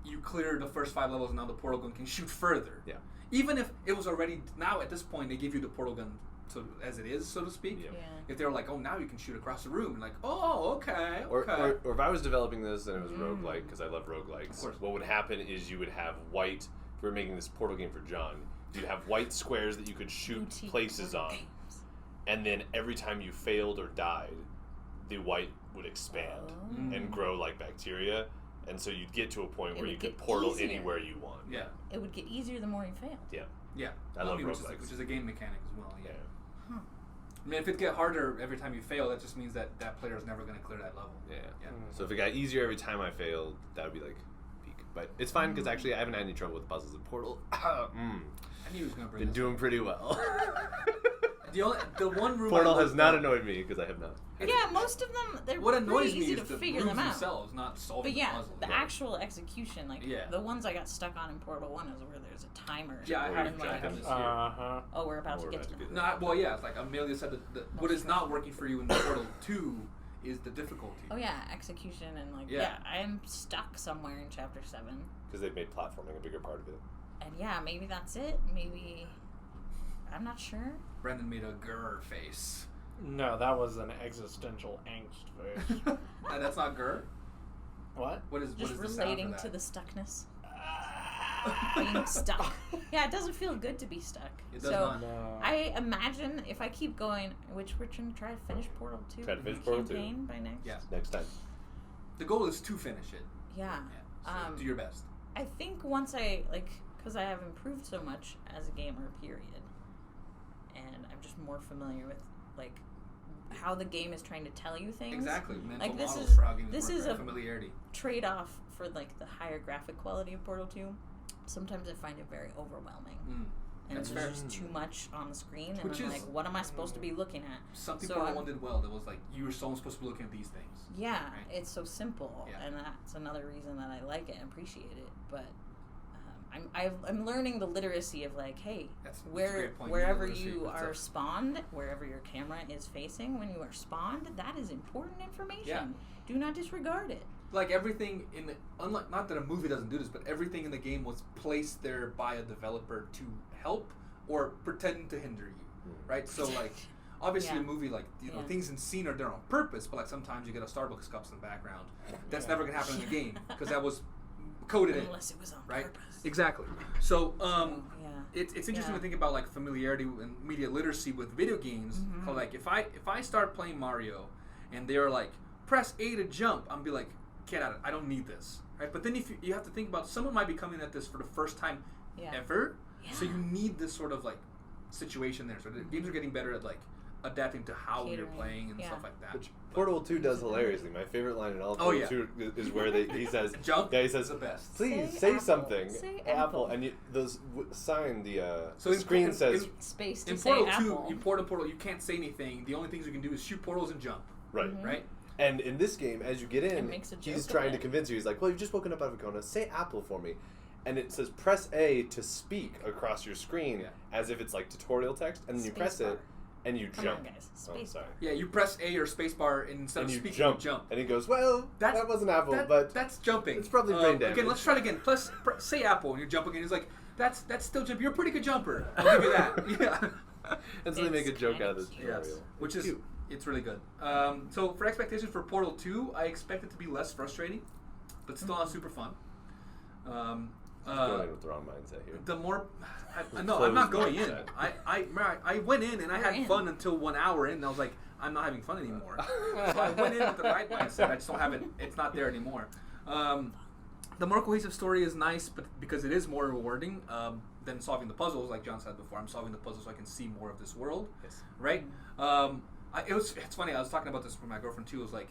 you clear the first 5 levels and now the portal gun can shoot further. Yeah. Even if it was already now at this point they give you the portal gun so as it is, so to speak. Yeah. If they were like, oh, now you can shoot across the room, and like, oh, okay, Or if I was developing this and it was Mm. roguelike, because I love roguelikes, Of course. what would happen is you would have white, if we were making this portal game for John, you'd have white squares that you could shoot Boutique places board on, games. and then every time you failed or died, the white would expand Oh. and grow like bacteria, and so you'd get to a point It where would you could get portal easier. anywhere you want. Yeah. It would get easier the more you failed. Yeah. I love which roguelikes. is a game mechanic as well. Yeah. Yeah. Huh. I mean, if it get harder every time you fail, that just means that that player is never going to clear that level. Yeah. Yeah. So if it got easier every time I failed, that would be like peak. But it's fine because actually I haven't had any trouble with puzzles in Portal. I knew he was going to bring Been this doing pretty well. the one room Portal I has looked not at- annoyed me because I have not. Yeah, most of them, they're What pretty annoys me easy is to the figure rooms them out. themselves, not solving But yeah, the puzzle. the Right. actual execution, like Yeah. the ones I got stuck on in Portal 1 is where there's a timer. Yeah, I Or have, you I drive have it. this here. Oh, we're about Or to get about to to that. be No, well, yeah, it's like Amelia said that what is not working for you in Portal 2 is the difficulty. Oh yeah, execution and like Yeah. I'm stuck somewhere in chapter 7. Because they've made platforming a bigger part of it. And yeah, maybe that's it. Maybe I'm not sure. Brendan made a grr face. No, that was an existential angst face. That's not grr? What? What is Just the sound relating for to that? the stuckness. Being stuck. Yeah, it doesn't feel good to be stuck. It does so not. No. I imagine if I keep going, which we're trying to try to finish Portal 2 Try to finish Portal 2. campaign by next. Yeah. Next time. The goal is to finish it. Yeah. Yeah. So do your best. I think once I because I have improved so much as a gamer, period, and I'm just more familiar with like how the game is trying to tell you things. Exactly. Mental Like, this models is- for how games this work, is right? a- familiarity. Trade off for like the higher graphic quality of Portal 2. Sometimes I find it very overwhelming. And That's there's fair. just too much on the screen, and Which I'm is- like, what am I supposed to be looking at? Something So Portal I'm- 1 did well. That was like you were only supposed to be looking at these things. Yeah, Right. it's so simple, Yeah. and that's another reason that I like it and appreciate it. But I'm learning the literacy of like, hey, That's a where great point. wherever Literacy, you that's are a- spawned, wherever your camera is facing when you are spawned, that is important information. Yeah. Do not disregard it. Like everything in the, unlike, not that a movie doesn't do this, but everything in the game was placed there by a developer to help or pretend to hinder you, right? So like, obviously Yeah. a movie like you know Yeah. things in scene are there on purpose, but like sometimes you get a Starbucks cups in the background. That's Yeah. never gonna happen in the game because that was coded in, Unless it was on right? purpose. Exactly. So Yeah. it's interesting Yeah. to think about like familiarity and media literacy with video games. Mhm. 'Cause, like if I start playing Mario and they're like press A to jump, I'm be like get out of it. I don't need this, right? But then if you have to think about someone might be coming at this for the first time Yeah. ever, so Yeah. you need this sort of like situation there. So the games are getting better at like adapting to how you're Catering. playing and Yeah. stuff like that. Which Portal 2 does hilariously. My favorite line in all of Oh, Portal yeah. 2 is where he says, Jump. Yeah, he says, is the best. please Say say apple. something. Say apple. apple. And those sign, the So screen says, Space to in say Portal apple. 2, in Portal, you can't say anything. The only things you can do is shoot portals and jump. right. Mhm. Right? And in this game, as you get in, makes a joke he's of trying it. to convince you. He's like, well, you've just woken up out of a coma. Say apple for me. And it says press A to speak across your screen Yeah. as if it's like tutorial text. And then you press Spacebar. it and you Come jump. on, guys. Oh, Spacebar. sorry. Yeah, you press A or spacebar and instead And of you speaking, jump. you jump. And he goes, well, that was an apple, but that's jumping. it's probably brain damage. Again, let's try it again. Say apple, and you jump again. He's like, that's still jumping. You're a pretty good jumper. I'll give you that. Yeah. And so they make a It's joke kinda out of this cute. tutorial. Yes. Which It's is cute. it's really good. So for expectations for Portal 2, I expect it to be less frustrating, but still not super fun. Going in with the wrong mindset here. The more, no, I'm not going in. Mindset. I went in and I You're had in. fun until 1 hour in, and I was like, I'm not having fun anymore. So I went in with the right mindset. I just don't have it. It's not there anymore. The more cohesive story is nice, but because it is more rewarding than solving the puzzles, like John said before. I'm solving the puzzles so I can see more of this world, Yes. right? It's funny. I was talking about this with my girlfriend too. It was like,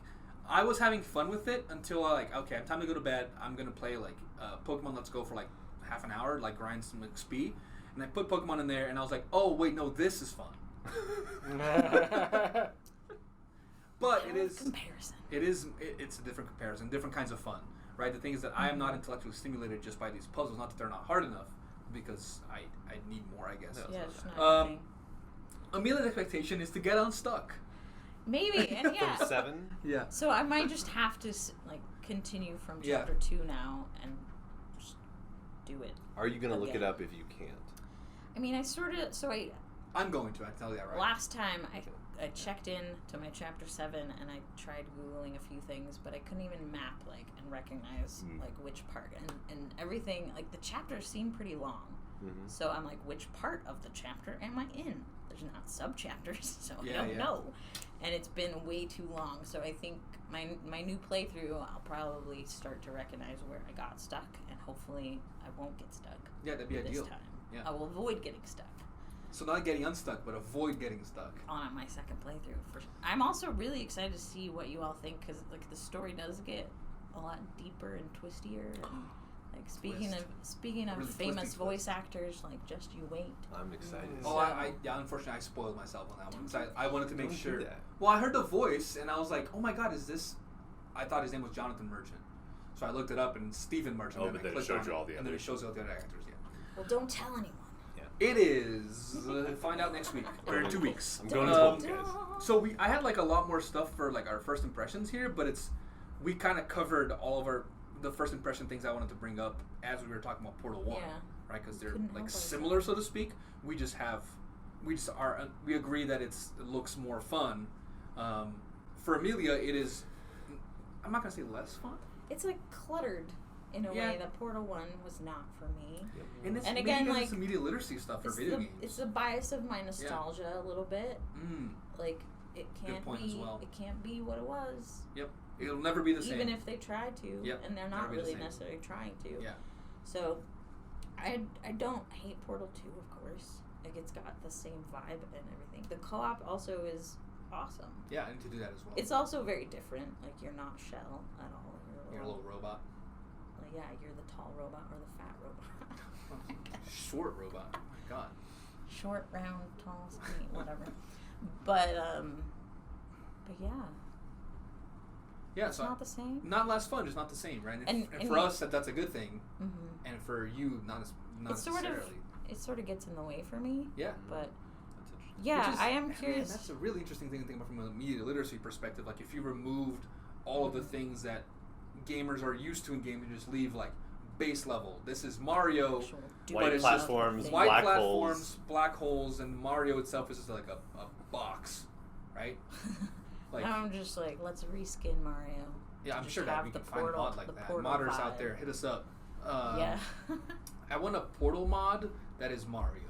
I was having fun with it until I okay, time to go to bed. I'm gonna play like Pokemon Let's Go for like half an hour, like grind some XP, and I put Pokemon in there, and I was like, oh wait, no, this is fun. But it is Comparison. it's a different comparison, different kinds of fun, right? The thing is that I am not intellectually stimulated just by these puzzles. Not that they're not hard enough, because I need more, I guess. Yeah, it's not anything. Amelia's expectation is to get unstuck. Maybe, and yeah. From 7? Yeah. So I might just have to continue from Yeah. chapter 2 now and just do it. Are you going to look it Again. up if you can't? I mean, I'm going to. I tell you that right. last time I checked in to my chapter 7 and I tried Googling a few things, but I couldn't even map and recognize which part and everything. Like the chapters seem pretty long. Mm-hmm. So I'm like, which part of the chapter am I in? There's not sub-chapters, so I Yeah, don't yeah. know. And it's been way too long, so I think my new playthrough, I'll probably start to recognize where I got stuck, and hopefully I won't get stuck Yeah, that'd be this ideal. time. Yeah. I will avoid getting stuck So not getting unstuck, but avoid getting stuck. on my second playthrough. I'm also really excited to see what you all think, because the story does get a lot deeper and twistier, and speaking of Really famous twisty voice actors, just you wait. I'm excited. Oh, So- unfortunately, I spoiled myself on that one. So I wanted to make Don't do sure. that. Well, I heard the voice, and I was like, oh my god, is this? I thought his name was Jonathan Merchant. So I looked it up, and it's Stephen Merchant. Oh, and but I then it clicked showed on you all the and then it others. shows you all the other actors, yeah. Well, don't tell anyone. It is. Find out next week, or in 2 weeks. I'm going to Um, home, guys. So I had a lot more stuff for our first impressions here, but we kind of covered all of the first impression things I wanted to bring up as we were talking about Portal 1, Yeah. right? Because they're Couldn't help ourselves. similar, so to speak. We agree that it looks more fun. For Amelia, it is. I'm not gonna say less fun. It's cluttered in a Yeah. way that Portal 1 was not for me. And it's And maybe again, because it's media literacy stuff for video games. It's the bias of my nostalgia a little bit. It can't point be as well. it can't be what it was. Yep. It'll never be the same. Even if they tried to, Yep, and they're never not be the really same. necessarily trying to. Yeah. So, I don't hate Portal 2, of course. It's got the same vibe and everything. The co-op also is awesome. Yeah, I need to do that as well. It's also very different. You're not Shell at all. You're a little robot. Yeah, you're the tall robot or the fat robot. Short robot. Oh my god. Short, round, tall, skinny, whatever. But yeah. Yeah, It's so not the same. not less fun, just not the same, right? And And for you- us, that's a good thing, Mm-hmm. and for you, not necessarily. It sort of gets in the way for me. Yeah. But That's interesting. yeah, Which is- I am man, curious. that's a really interesting thing to think about from a media literacy perspective. If you removed all of the things that gamers are used to in games, and just leave base level. This is Mario. Actual White but it's platforms, white black platforms, holes. black holes, and Mario itself is just a box, right? Now I'm just let's reskin Mario. Yeah, I'm Just sure that have we the can find a portal- mod like the that. portal Modders vibe. out there, hit us up. Yeah. I want a portal mod that is Mario.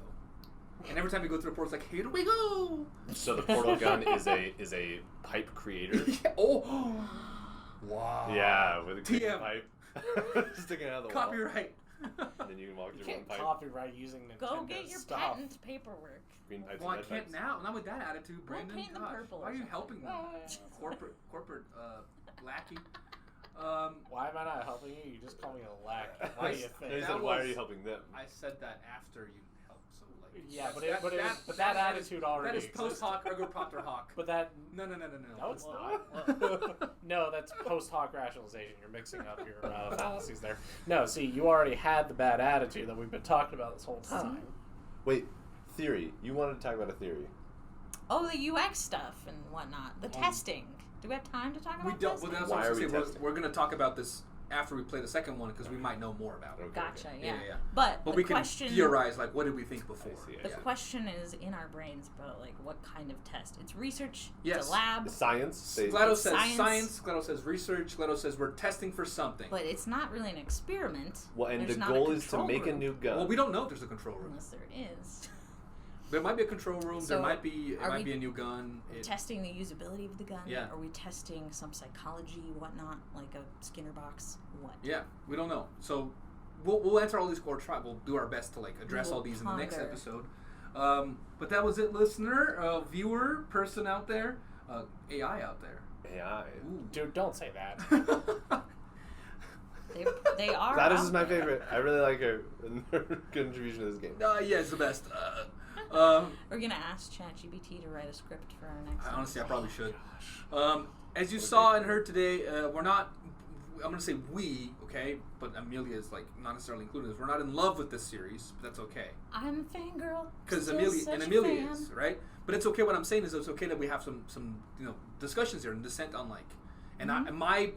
And every time we go through a portal, it's here we go! So the portal gun is a pipe creator. Yeah. Oh! Wow. Yeah, with a quick TM. pipe sticking out of the wall. Copyright. And then you can walk You through one can't pipe. copyright using Nintendo Go get your stuff. patent paperwork. Green pipes Well, I and red can't pipes. now. Not with that attitude, We'll Brandon. paint them Gosh, purple why or are you something. helping me? Corporate lackey. Why am I not helping you? You just call me a lackey. What do you No, he think? said, That why are was- you helping them? I said that after you helped, so like. Yeah, that's- but that attitude already That is post exists. hoc ergo propter hoc. But that No. no, it's not. No, that's post hoc rationalization. You're mixing up your fallacies there. No, see, you already had the bad attitude that we've been talking about this whole time. Wait, theory. You wanted to talk about a theory. Oh, the UX stuff and whatnot. The testing. Do we have time to talk about We don't. Well, testing? that's Why what I was are we gonna say. testing? We're going to talk about this after we play the second one because we might know more about it. Okay, Gotcha, okay. yeah. But we the can question, theorize like what did we think before. I see, I the see. question is in our brains about like what kind of test. It's research. Yes. It's a lab. Science. GLaD says Science. science. GLaD says research. GLaD says we're testing for something. But it's not really an experiment. Well, and There's the not a goal is to control make a room. new gun. Well, we don't know if there's a control room. Unless there is. There might be a control room. So, there might be. It are might we be a new gun. We're testing the usability of the gun. Yeah. Are we testing some psychology, whatnot, like a Skinner box? What? Yeah, we don't know. So we'll answer all these core We'll do our best to like address will all these in the next ponder. episode. But that was it, listener, viewer, person out there, AI out there. AI. Ooh. Dude, don't say that. They are. GLaDOS out is my there. favorite. I really like her contribution to this game. Yeah, it's the best. We're gonna ask ChatGPT to write a script for our next. Honestly, I probably should. Gosh. As you saw and heard today, we're not. I'm gonna say we, okay, but Amelia is like not necessarily included. In this. We're not in love with this series, but that's okay. I'm a fangirl. Because Still Amelia such and a Amelia fan. is right, but it's okay. What I'm saying is it's okay that we have some discussions here and dissent on like, and my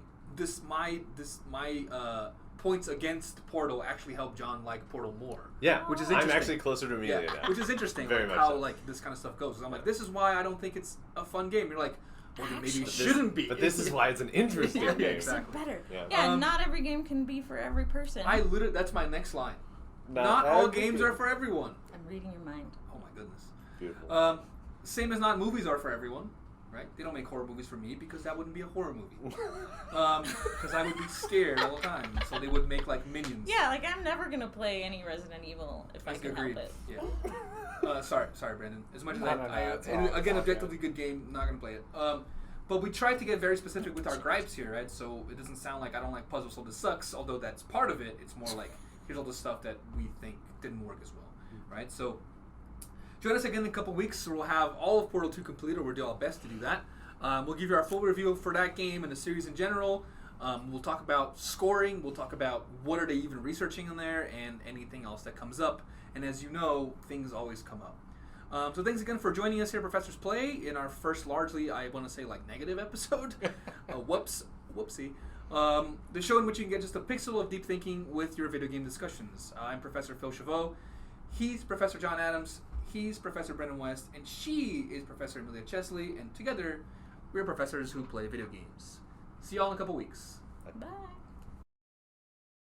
points against Portal actually help John like Portal more. Yeah, Which is I'm interesting. actually closer to Amelia now. Which is interesting, Very like much how so. like this kind of stuff goes. 'Cause I'm like, this is why I don't think it's a fun game. You're like, well, then maybe it Actually- shouldn't be. But this is why it's an interesting Yeah, game. exactly. Better. Yeah. Yeah, not every game can be for every person. I literally, that's my next line. Not all every games game. are for everyone. I'm reading your mind. Oh my goodness. Beautiful. Same as not movies are for everyone, right? They don't make horror movies for me because that wouldn't be a horror movie. Because I would be scared all the time. So they would make like Minions. Yeah, like I'm never gonna play any Resident Evil if I can Agreed. help it. Yeah. Sorry, Brandon. As much as No, it's all- again, it's all objectively good game, not gonna play it. But we tried to get very specific with our gripes here, right? So it doesn't sound like I don't like puzzles, so this sucks. Although that's part of it. It's more like here's all the stuff that we think didn't work as well, right? So join us again in a couple weeks. We'll have all of Portal 2 complete, or we'll do our best to do that. We'll give you our full review for that game and the series in general. We'll talk about scoring. We'll talk about what are they even researching in there and anything else that comes up. And as you know, things always come up. So thanks again for joining us here, Professors Play, in our first largely, I want to say, like negative episode. Whoopsie. The show in which you can get just a pixel of deep thinking with your video game discussions. I'm Professor Phil Chavot. He's Professor John Adams. He's Professor Brendan West. And she is Professor Amelia Chesley. And together, we're professors who play video games. See y'all in a couple weeks. Bye.